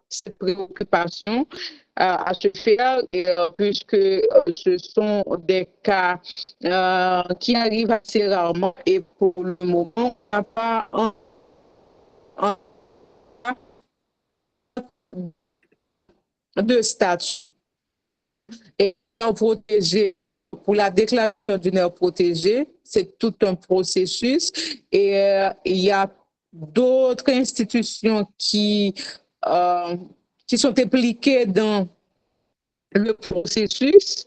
cette préoccupation à se faire, puisque ce sont des cas qui arrivent assez rarement et pour le moment, on n'a pas de statut. Et protégé. Pour la déclaration d'une aire protégée, c'est tout un processus et il y a d'autres institutions qui sont impliquées dans le processus.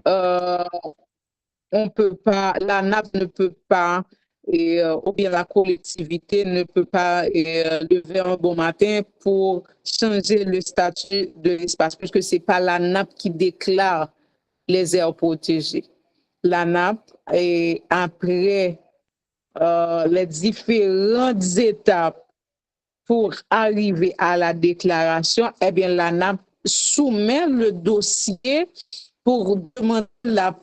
On peut pas, la NAP ne peut pas, ou bien la collectivité ne peut pas lever un bon matin pour changer le statut de l'espace, puisque ce n'est pas la NAP qui déclare les aires protégées. La NAP, après les différentes étapes pour arriver à la déclaration, eh bien, l'ANAP soumet le dossier pour demander la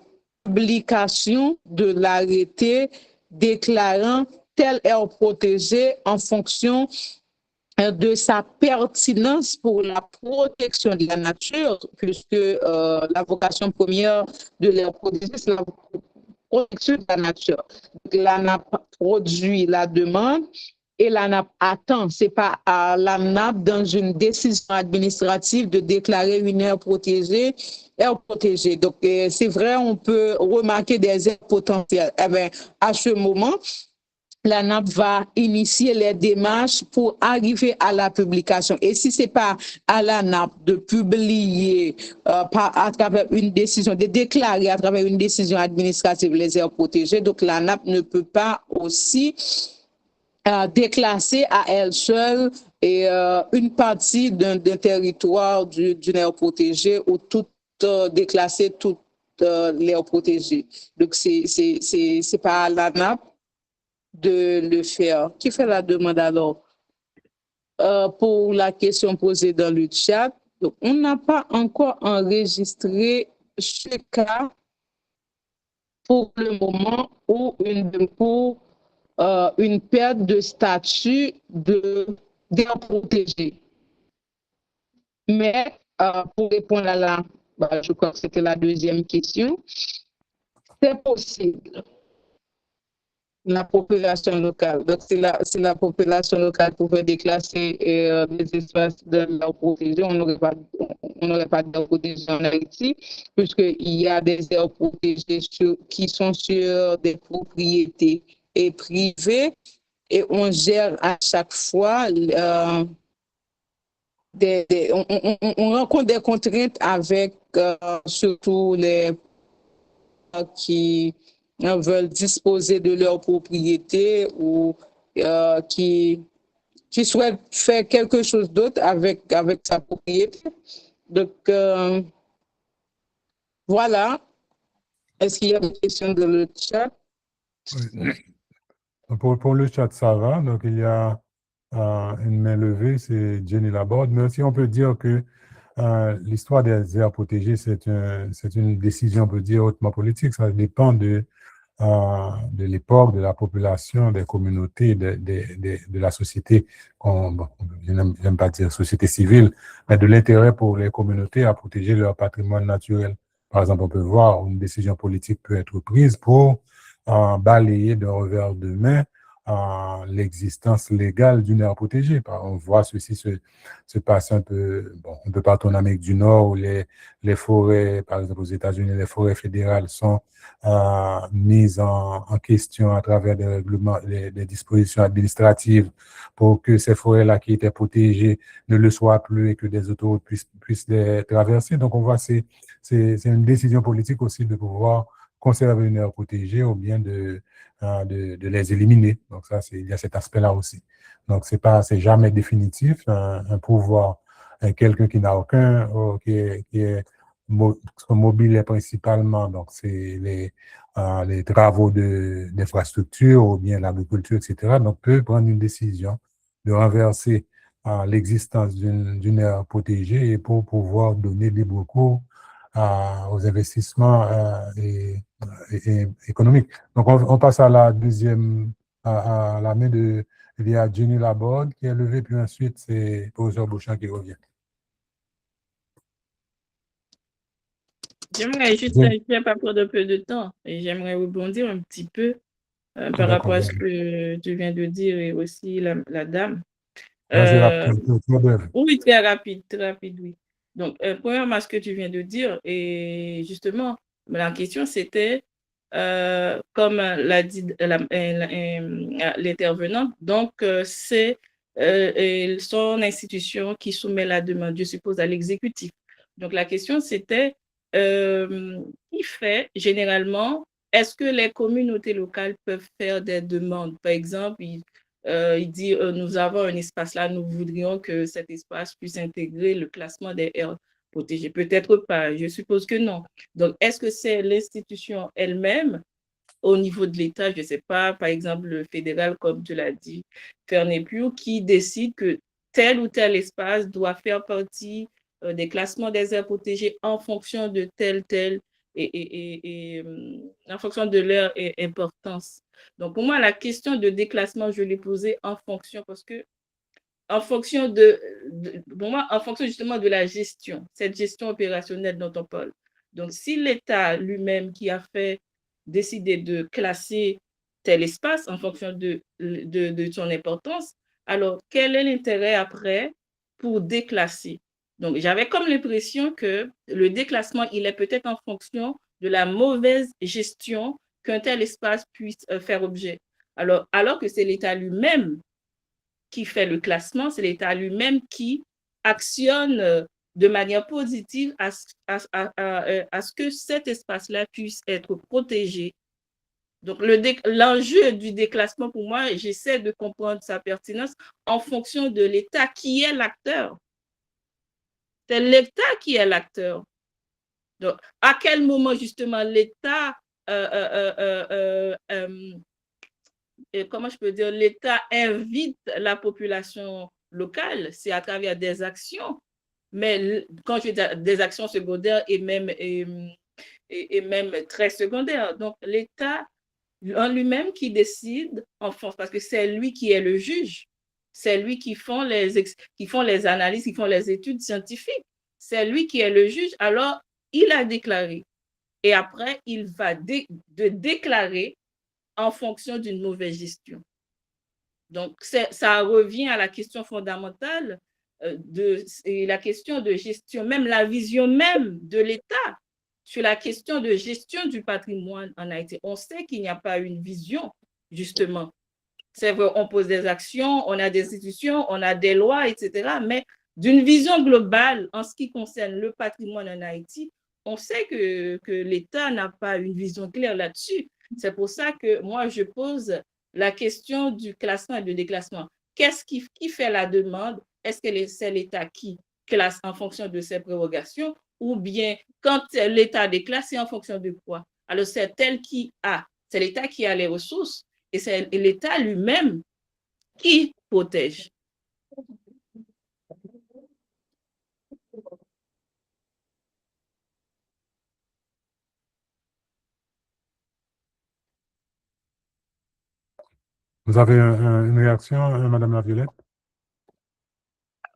publication de l'arrêté déclarant telle aire protégée en fonction de sa pertinence pour la protection de la nature, puisque la vocation première de l'aire protégée, c'est la protection de la nature. L'ANAP produit la demande et l'ANAP attend. Ce n'est pas à l'ANAP, dans une décision administrative, de déclarer une aire protégée. Donc, c'est vrai, on peut remarquer des aires potentielles. Eh bien, à ce moment, l'ANAP va initier les démarches pour arriver à la publication. Et si ce n'est pas à l'ANAP de publier à travers une décision, de déclarer à travers une décision administrative les aires protégées, donc l'ANAP ne peut pas aussi déclasser à elle seule et une partie d'un territoire d'une aire protégée ou déclasser toute l'aire protégée. Donc, c'est pas à l'ANAP de le faire. Qui fait la demande alors? Pour la question posée dans le chat, donc, on n'a pas encore enregistré ce cas pour le moment ou une perte de statut d'aire protégée. Mais pour répondre à je crois que c'était la deuxième question, c'est possible. La population locale. Donc, si la population locale pouvait déclasser des espaces de l'aire protégée, on n'aurait pas d'aire protégée en Haïti, puisqu'il y a des aires protégées qui sont sur des propriétés privées et on gère à chaque fois, on rencontre des contraintes avec surtout les qui veulent disposer de leur propriété ou qui souhaitent faire quelque chose d'autre avec sa propriété. Donc, voilà. Est-ce qu'il y a des questions dans le chat? Oui. Pour le chat, ça va. Donc, il y a une main levée, c'est Jenny Laborde. Mais aussi, on peut dire que l'histoire des aires protégées, c'est une décision, on peut dire, hautement politique. Ça dépend de l'époque, de la population, des communautés, de la société, je n'aime pas dire société civile, mais de l'intérêt pour les communautés à protéger leur patrimoine naturel. Par exemple, on peut voir une décision politique peut être prise pour balayer d'un revers de main l'existence légale d'une aire protégée. On voit ceci se passer un peu partout en Amérique du Nord, où les forêts, par exemple aux États-Unis, les forêts fédérales sont mises en question à travers des règlements, des dispositions administratives pour que ces forêts-là qui étaient protégées ne le soient plus et que des autoroutes puissent les traverser. Donc, on voit c'est une décision politique aussi de pouvoir conserver une aire protégée ou bien de les éliminer. Donc, il y a cet aspect-là aussi. Donc, c'est jamais définitif. Un pouvoir, quelqu'un qui n'a aucun, qui est mobile principalement, donc c'est les travaux d'infrastructure ou bien l'agriculture, etc. Donc, peut prendre une décision de renverser l'existence d'une aire protégée et pour pouvoir donner libre cours aux investissements économiques. Donc, on passe à la deuxième, à la main il y a Jenny Laborde qui est levée, puis ensuite, c'est professeur Beauchamp qui revient. J'aimerais juste, je ne vais pas prendre un peu de temps, et j'aimerais rebondir un petit peu par rapport à ce que tu viens de dire et aussi la dame. Oui, très rapide, oui. Donc, premièrement, ce que tu viens de dire, et justement, la question c'était, comme l'a dit l'intervenant, donc c'est son institution qui soumet la demande, je suppose, à l'exécutif. Donc, la question c'était, qui fait généralement, est-ce que les communautés locales peuvent faire des demandes? Par exemple, il dit, nous avons un espace là, nous voudrions que cet espace puisse intégrer le classement des aires protégées. Peut-être pas, je suppose que non. Donc, est-ce que c'est l'institution elle-même au niveau de l'État, je ne sais pas, par exemple, le fédéral, comme tu l'as dit, Fernet-Pio, qui décide que tel ou tel espace doit faire partie des classements des aires protégées en fonction de tel et en fonction de leur importance. Donc, pour moi, la question de déclassement, je l'ai posée en fonction parce que en fonction pour moi, en fonction justement de la gestion, cette gestion opérationnelle dont on parle. Donc, si l'État lui-même qui a décidé de classer tel espace en fonction de son importance, alors quel est l'intérêt après pour déclasser? Donc, j'avais comme l'impression que le déclassement, il est peut-être en fonction de la mauvaise gestion qu'un tel espace puisse faire objet. Alors que c'est l'État lui-même qui fait le classement, c'est l'État lui-même qui actionne de manière positive à ce que cet espace-là puisse être protégé. Donc, l'enjeu du déclassement, pour moi, j'essaie de comprendre sa pertinence en fonction de l'État qui est l'acteur. C'est l'État qui est l'acteur. Donc, à quel moment, justement, l'État comment je peux dire, l'État invite la population locale, c'est à travers des actions, mais quand je dis des actions secondaires et même très secondaires. Donc, l'État en lui-même qui décide en France, parce que c'est lui qui est le juge, c'est lui qui font les analyses, qui font les études scientifiques, c'est lui qui est le juge, alors il a déclaré. Et après, il va déclarer en fonction d'une mauvaise gestion. Donc, ça revient à la question fondamentale et la question de gestion, même la vision même de l'État sur la question de gestion du patrimoine en Haïti. On sait qu'il n'y a pas une vision, justement. C'est vrai, on pose des actions, on a des institutions, on a des lois, etc. Mais d'une vision globale en ce qui concerne le patrimoine en Haïti, on sait que l'État n'a pas une vision claire là-dessus. C'est pour ça que moi, je pose la question du classement et du déclassement. Qu'est-ce qui fait la demande? Est-ce que c'est l'État qui classe en fonction de ses prérogations ou bien quand l'État déclasse, c'est en fonction de quoi? Alors, c'est c'est l'État qui a les ressources et c'est l'État lui-même qui protège. Vous avez une réaction, Madame Laviolette?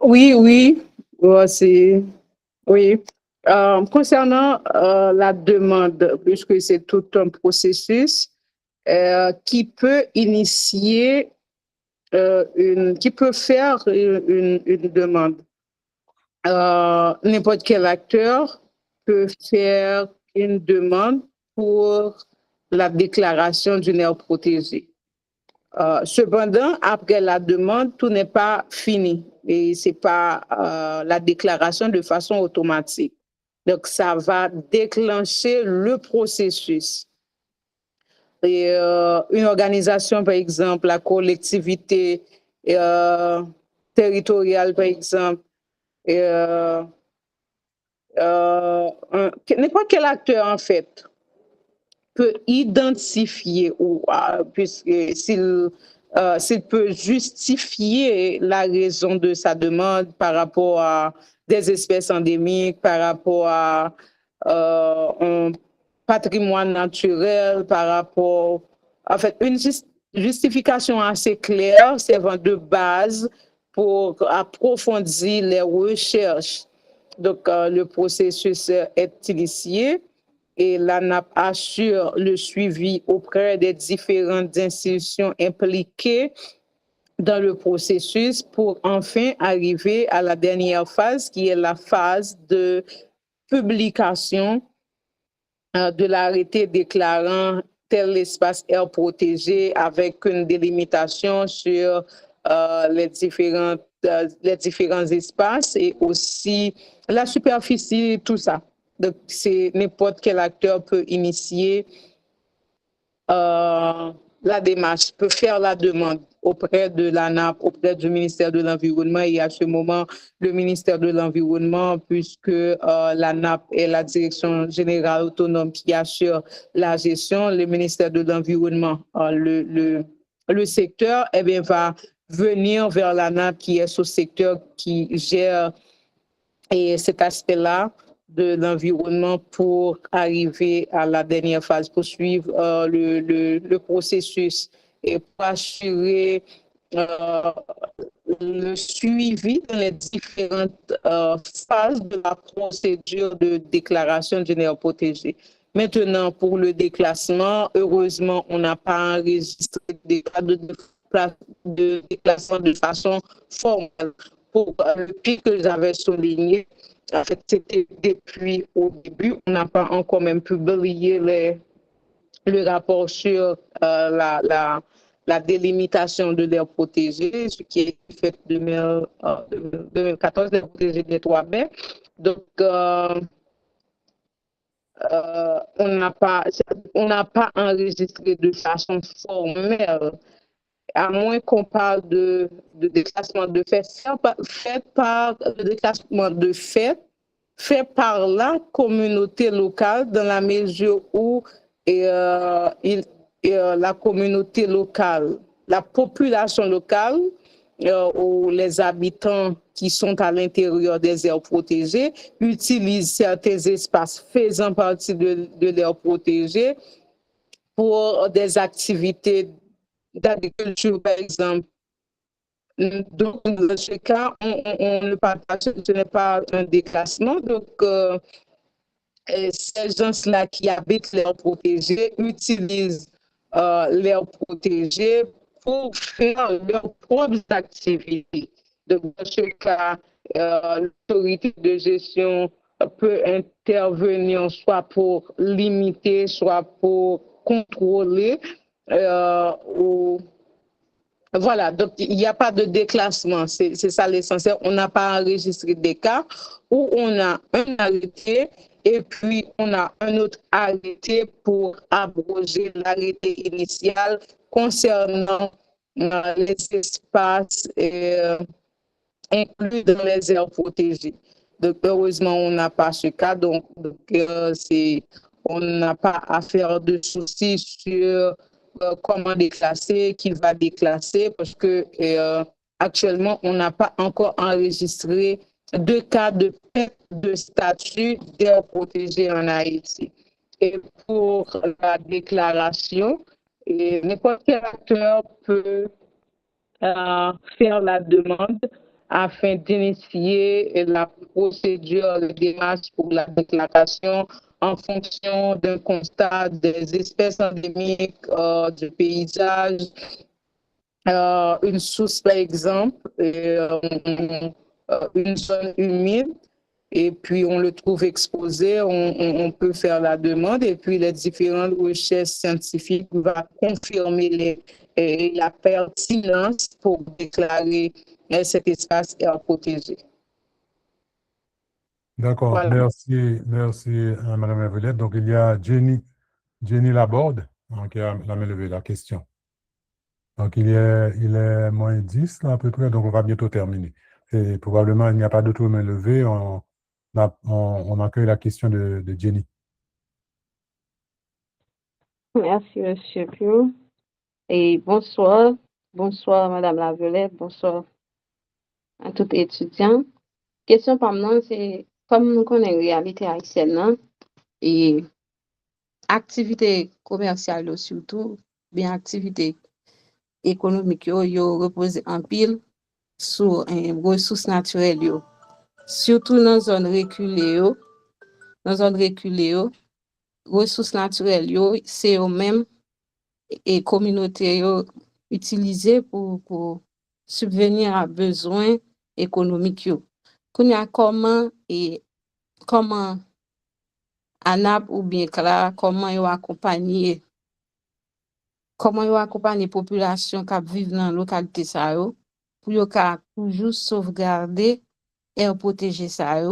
Oui. Oui. Concernant la demande, puisque c'est tout un processus qui peut initier, qui peut faire une demande. N'importe quel acteur peut faire une demande pour la déclaration d'une aire protégée. Cependant, après la demande, tout n'est pas fini et ce n'est pas la déclaration de façon automatique. Donc, ça va déclencher le processus. Et une organisation, par exemple, la collectivité territoriale, par exemple, n'importe quel acteur, en fait, peut identifier ou s'il peut justifier la raison de sa demande par rapport à des espèces endémiques, par rapport à un patrimoine naturel, par rapport, en fait, une justification assez claire servant de base pour approfondir les recherches. Donc, le processus est initié et l'ANAP assure le suivi auprès des différentes institutions impliquées dans le processus pour enfin arriver à la dernière phase qui est la phase de publication de l'arrêté déclarant tel espace air protégé avec une délimitation sur les différents espaces et aussi la superficie, tout ça. Donc, c'est n'importe quel acteur peut initier la démarche, peut faire la demande auprès de l'ANAP, auprès du ministère de l'Environnement et à ce moment, le ministère de l'Environnement, puisque l'ANAP est la direction générale autonome qui assure la gestion, le ministère de l'Environnement, le secteur, eh bien, va venir vers l'ANAP qui est ce secteur qui gère et cet aspect-là de l'environnement pour arriver à la dernière phase, pour suivre le processus et pour assurer le suivi dans les différentes phases de la procédure de déclaration d'une aire protégée. Maintenant, pour le déclassement, heureusement, on n'a pas enregistré des cas de déclassement de façon formelle. Pour le pic que j'avais souligné, en fait, c'était depuis au début, on n'a pas encore même publié le rapport sur la délimitation de l'aire protégée, ce qui est fait en 2014, l'aire protégée des 3 baies. Donc, on n'a pas enregistré de façon formelle, à moins qu'on parle de déclassement de fait, fait par la communauté locale dans la mesure où la communauté locale, la population locale ou les habitants qui sont à l'intérieur des aires protégées utilisent certains espaces faisant partie de l'aire protégée pour des activités d'agriculture, par exemple. Donc, dans ce cas, on ne parle pas, ce n'est pas un déclassement. Donc, ces gens-là qui habitent l'aire protégée utilisent l'aire protégée pour faire leurs propres activités. Donc, dans ce cas, l'autorité de gestion peut intervenir soit pour limiter, soit pour contrôler voilà, donc il n'y a pas de déclassement, c'est ça l'essentiel. On n'a pas enregistré des cas où on a un arrêté et puis on a un autre arrêté pour abroger l'arrêté initial concernant les espaces inclus dans les aires protégées. Donc, heureusement, on n'a pas ce cas, donc on n'a pas à faire de soucis sur comment déclasser, qui va déclasser, parce que actuellement, on n'a pas encore enregistré de cas de perte de statut d'aire protégée en Haïti. Et pour la déclaration, n'importe quel acteur peut faire la demande afin d'initier la procédure de démarche pour la déclaration en fonction d'un constat des espèces endémiques, du paysage, une source par exemple, une zone humide, et puis on le trouve exposé, on peut faire la demande, et puis les différentes recherches scientifiques vont confirmer la pertinence pour déclarer cet espace air protégé. D'accord, Voilà. merci Madame la Violette. Donc il y a Jenny Laborde qui a la main levée, la question. Donc il est moins 10 là, à peu près, donc on va bientôt terminer. Et probablement il n'y a pas d'autres mains levées, on accueille la question de Jenny. Merci, Monsieur Pio. Et bonsoir Madame la Violette, bonsoir à tous les étudiants. Question par moi, c'est comme nous connaissons la réalité haïtienne, et activité commerciale surtout, bien activité économique, yo repose en pile sur ressources naturelles, surtout dans zone reculée, ressources naturelles, c'est eux même et communauté utilisées pour subvenir à besoins économiques. Comment ANAP ou bien CLA, comment ils accompagner la population qui vit dans la localité pour toujours sauvegarder et protéger ça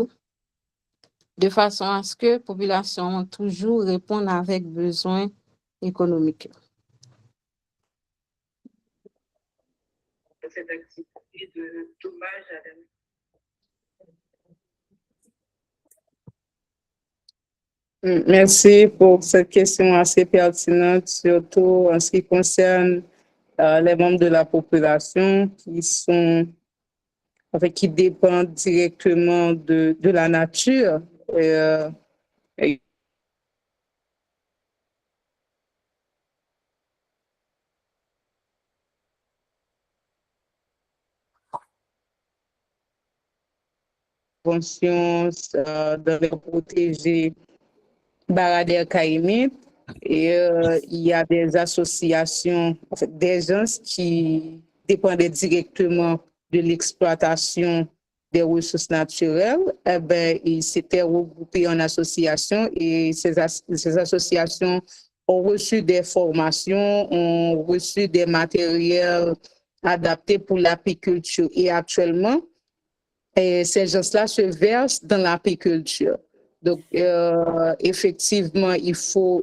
de façon à ce que la population toujours réponde avec besoins économiques. cette activité de dommage à la Merci pour cette question assez pertinente, surtout en ce qui concerne les membres de la population qui dépendent directement de la nature. Et dans les protégés Baradère Caïmite et il y a des associations, des gens qui dépendaient directement de l'exploitation des ressources naturelles. Eh ben, ils s'étaient regroupés en associations et ces associations ont reçu des formations, ont reçu des matériels adaptés pour l'apiculture. Et actuellement, ces gens-là se versent dans l'apiculture. Donc, effectivement, il faut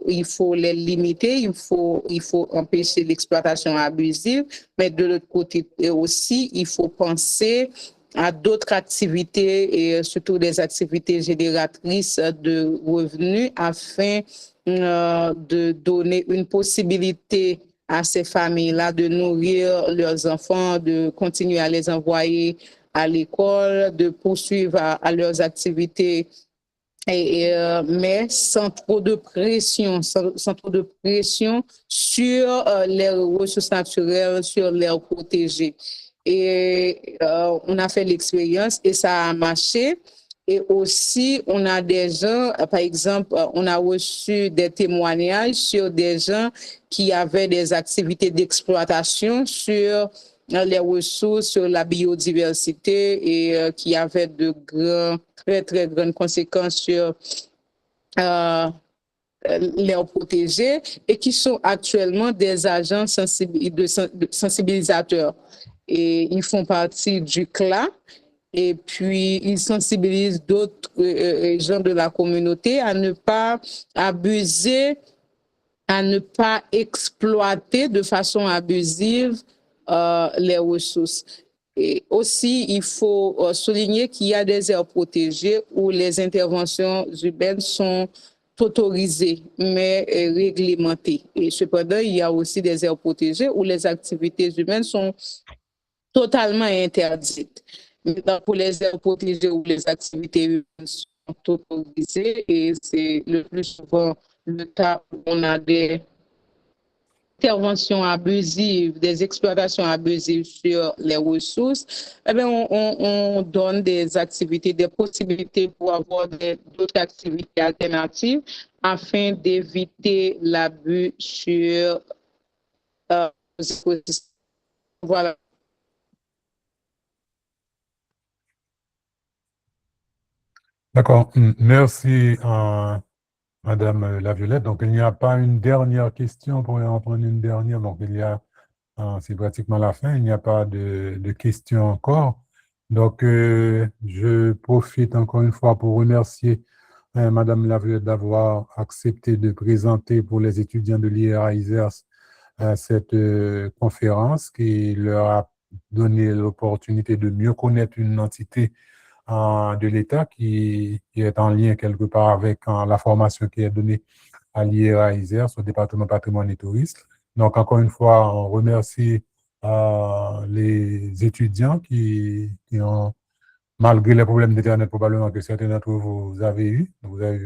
les limiter, il faut empêcher l'exploitation abusive, mais de l'autre côté aussi, il faut penser à d'autres activités et surtout des activités génératrices de revenus afin de donner une possibilité à ces familles-là de nourrir leurs enfants, de continuer à les envoyer à l'école, de poursuivre à leurs activités, mais sans trop de pression, sans trop de pression sur les ressources naturelles, sur les protégés. Et on a fait l'expérience et ça a marché. Et aussi, on a des gens, par exemple, on a reçu des témoignages sur des gens qui avaient des activités d'exploitation sur les ressources, sur la biodiversité et qui avaient de très, très grandes conséquences sur les protégés et qui sont actuellement des agents sensibilisateurs. Et ils font partie du CLA. Et puis, ils sensibilisent d'autres gens de la communauté à ne pas abuser, à ne pas exploiter de façon abusive les ressources. Et aussi, il faut souligner qu'il y a des aires protégées où les interventions urbaines sont autorisées, mais réglementées. Et cependant, il y a aussi des aires protégées où les activités humaines sont totalement interdites. Maintenant, pour les aires protégées où les activités humaines sont autorisées, et c'est le plus souvent le cas où on a des interventions abusives, des exploitations abusives sur les ressources, eh bien, on donne des activités, des possibilités pour avoir d'autres activités alternatives afin d'éviter l'abus sur les écosystèmes. Voilà. D'accord. Merci, Madame Laviolette. Donc, il n'y a pas une dernière question. On pourrait en prendre une dernière. Donc, c'est pratiquement la fin. Il n'y a pas de questions encore. Donc, je profite encore une fois pour remercier Madame Laviolette d'avoir accepté de présenter pour les étudiants de l'IRA ISERS cette conférence qui leur a donné l'opportunité de mieux connaître une entité de l'État qui est en lien quelque part avec la formation qui est donnée à l'IRA ISERS, au département patrimoine et tourisme. Donc, encore une fois, on remercie les étudiants qui ont, malgré les problèmes d'Internet probablement que certains d'entre vous avez eu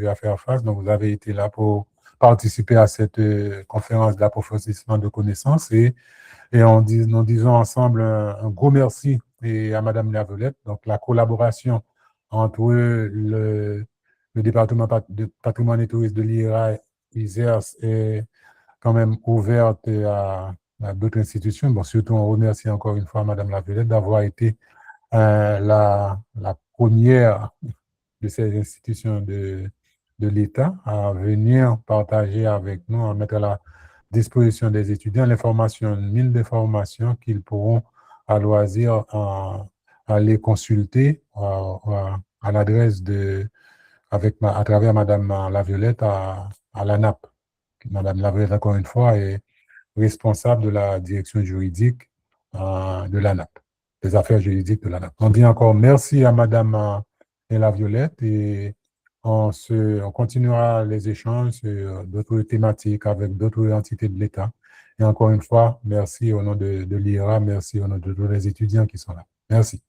à faire face, donc vous avez été là pour participer à cette conférence d'approfondissement de connaissances et nous disons ensemble un gros merci à Madame Laviolette. Donc, la collaboration entre le département de patrimoine et tourisme de l'IRA ISERS est quand même ouverte à d'autres institutions. Bon, surtout, on remercie encore une fois Madame Laviolette d'avoir été la première de ces institutions de l'État à venir partager avec nous, à mettre à la disposition des étudiants l'information, une mine d'informations qu'ils pourront à loisir aller consulter à l'adresse à travers Madame Laviolette à l'ANAP. Madame Laviolette, encore une fois, est responsable de la direction juridique de l'ANAP, des affaires juridiques de l'ANAP. On dit encore merci à Madame La Violette et on continuera les échanges sur d'autres thématiques avec d'autres entités de l'État. Et encore une fois, merci au nom de l'IRA, merci au nom de tous les étudiants qui sont là. Merci.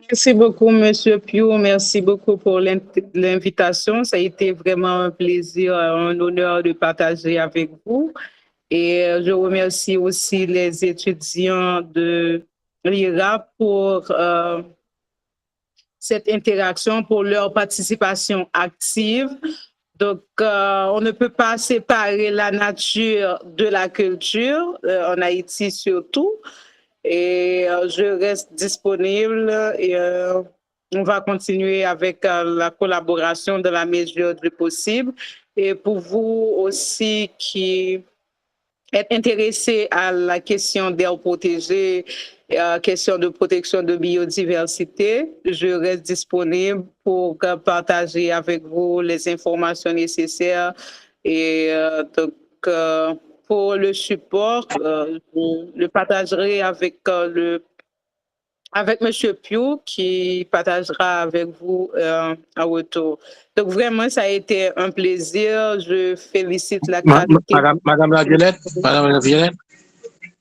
Merci beaucoup, Monsieur Pio. Merci beaucoup pour l'invitation. Ça a été vraiment un plaisir, un honneur de partager avec vous. Et je remercie aussi les étudiants de l'IRA pour cette interaction, pour leur participation active. Donc, on ne peut pas séparer la nature de la culture, en Haïti surtout. Et je reste disponible et on va continuer avec la collaboration dans la mesure du possible. Et pour vous aussi qui êtes intéressés à la question d'air protégé, question de protection de biodiversité, je reste disponible pour partager avec vous les informations nécessaires. Et donc, pour le support, je le partagerai avec M. Pio qui partagera avec vous en retour. Donc vraiment, ça a été un plaisir. Je félicite la qualité. Madame La Violette,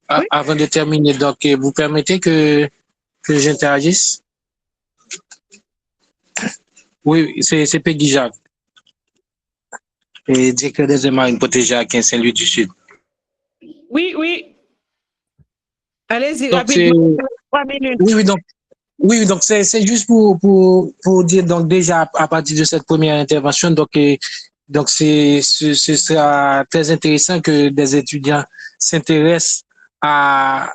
Oui? Avant de terminer, donc vous permettez que j'interagisse? Oui, c'est Peggy Jacques, et directeur des marines protégées à Saint-Louis du Sud. Oui. Allez-y, Donc, rapidement. 3 minutes. Oui, donc c'est juste pour dire, donc déjà à partir de cette première intervention, donc ce sera très intéressant que des étudiants s'intéressent à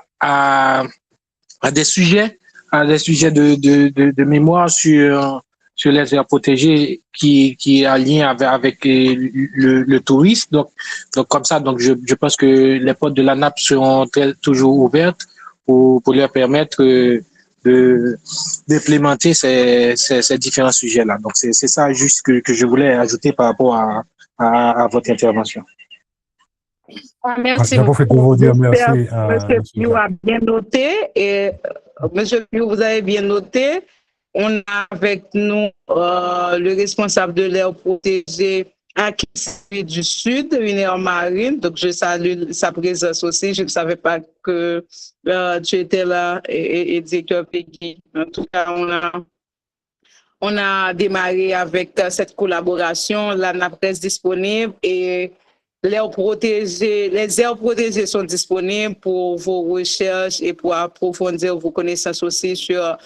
des sujets de mémoire sur les aires protégées qui est en lien avec le tourisme. Donc comme ça, donc je pense que les portes de l'ANAP seront toujours ouvertes pour leur permettre d'implémenter ces différents sujets-là. Donc c'est ça juste que je voulais ajouter par rapport à votre intervention. Merci J'en profite pour vous dire merci à M. Pio a bien noté et M. Pio, vous avez bien noté. On a avec nous le responsable de l'aire protégée à Saint-Louis du Sud, une aire marine. Donc, je salue sa présence aussi. Je ne savais pas que tu étais là et directeur Peggy. En tout cas, on a démarré avec cette collaboration. L'ANAP reste disponible et les aires protégées sont disponibles pour vos recherches et pour approfondir vos connaissances aussi sur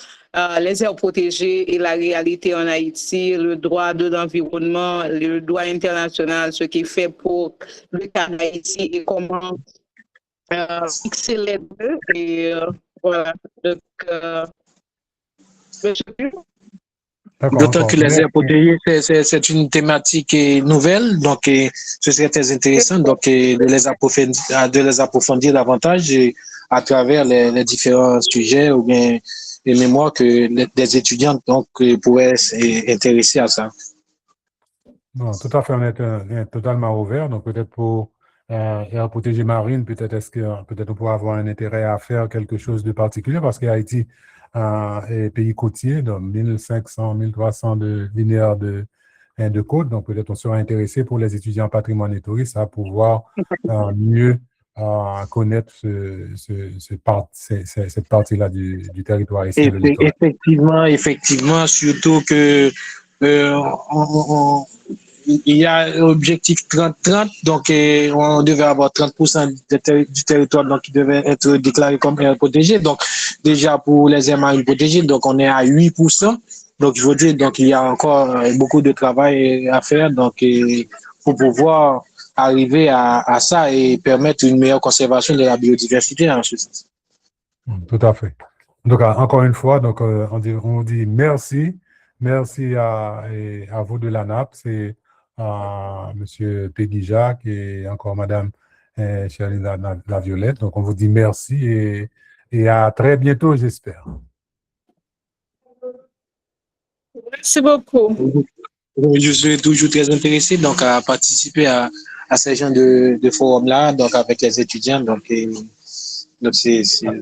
les aires protégées et la réalité en Haïti, le droit de l'environnement, le droit international, ce qui est fait pour le cas d'Haïti et comment fixer les deux. Et voilà. Donc, D'autant que les aires protégées, c'est une thématique nouvelle, donc ce serait très intéressant donc de les approfondir davantage à travers les différents sujets ou bien les mémoires que des étudiants donc pourraient s'intéresser à ça. Non, tout à fait, on est totalement ouvert. Donc peut-être pour aires protégées marines, peut-être on pourra avoir un intérêt à faire quelque chose de particulier parce qu'Haïti est pays côtier, donc 1500, 1300 de linéaires de côte. Donc peut-être on sera intéressé pour les étudiants en patrimoine et tourisme à pouvoir mieux connaître cette partie-là du territoire ici. Effectivement, surtout que il y a l'objectif 30-30, donc on devait avoir 30% du territoire donc qui devait être déclaré comme aire protégée. Donc déjà pour les aires marines protégées, donc on est à 8%. Donc je veux dire, donc il y a encore beaucoup de travail à faire donc pour pouvoir arriver à ça et permettre une meilleure conservation de la biodiversité en ce sens. Tout à fait. Donc encore une fois, donc on dit merci à vous de l'ANAP, c'est Monsieur Peggy Jacques et encore Madame Charline La Violette. Donc on vous dit merci et à très bientôt, j'espère. Merci beaucoup. Je serai toujours très intéressé donc à participer à à ces genres de forums-là, donc avec les étudiants. Donc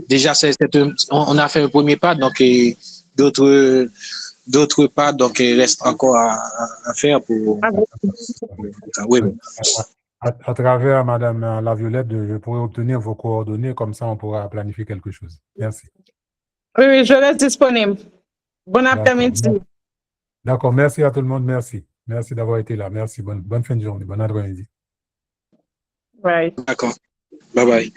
déjà, on a fait un premier pas, donc d'autres pas, donc il reste encore à faire pour. Oui. À travers Madame Laviolette, je pourrais obtenir vos coordonnées, comme ça on pourra planifier quelque chose. Merci. Oui, je reste disponible. Bon après-midi. D'accord, merci à tout le monde, merci. Merci d'avoir été là, merci, bonne fin de journée, bon après-midi. Right. D'accord, bye bye.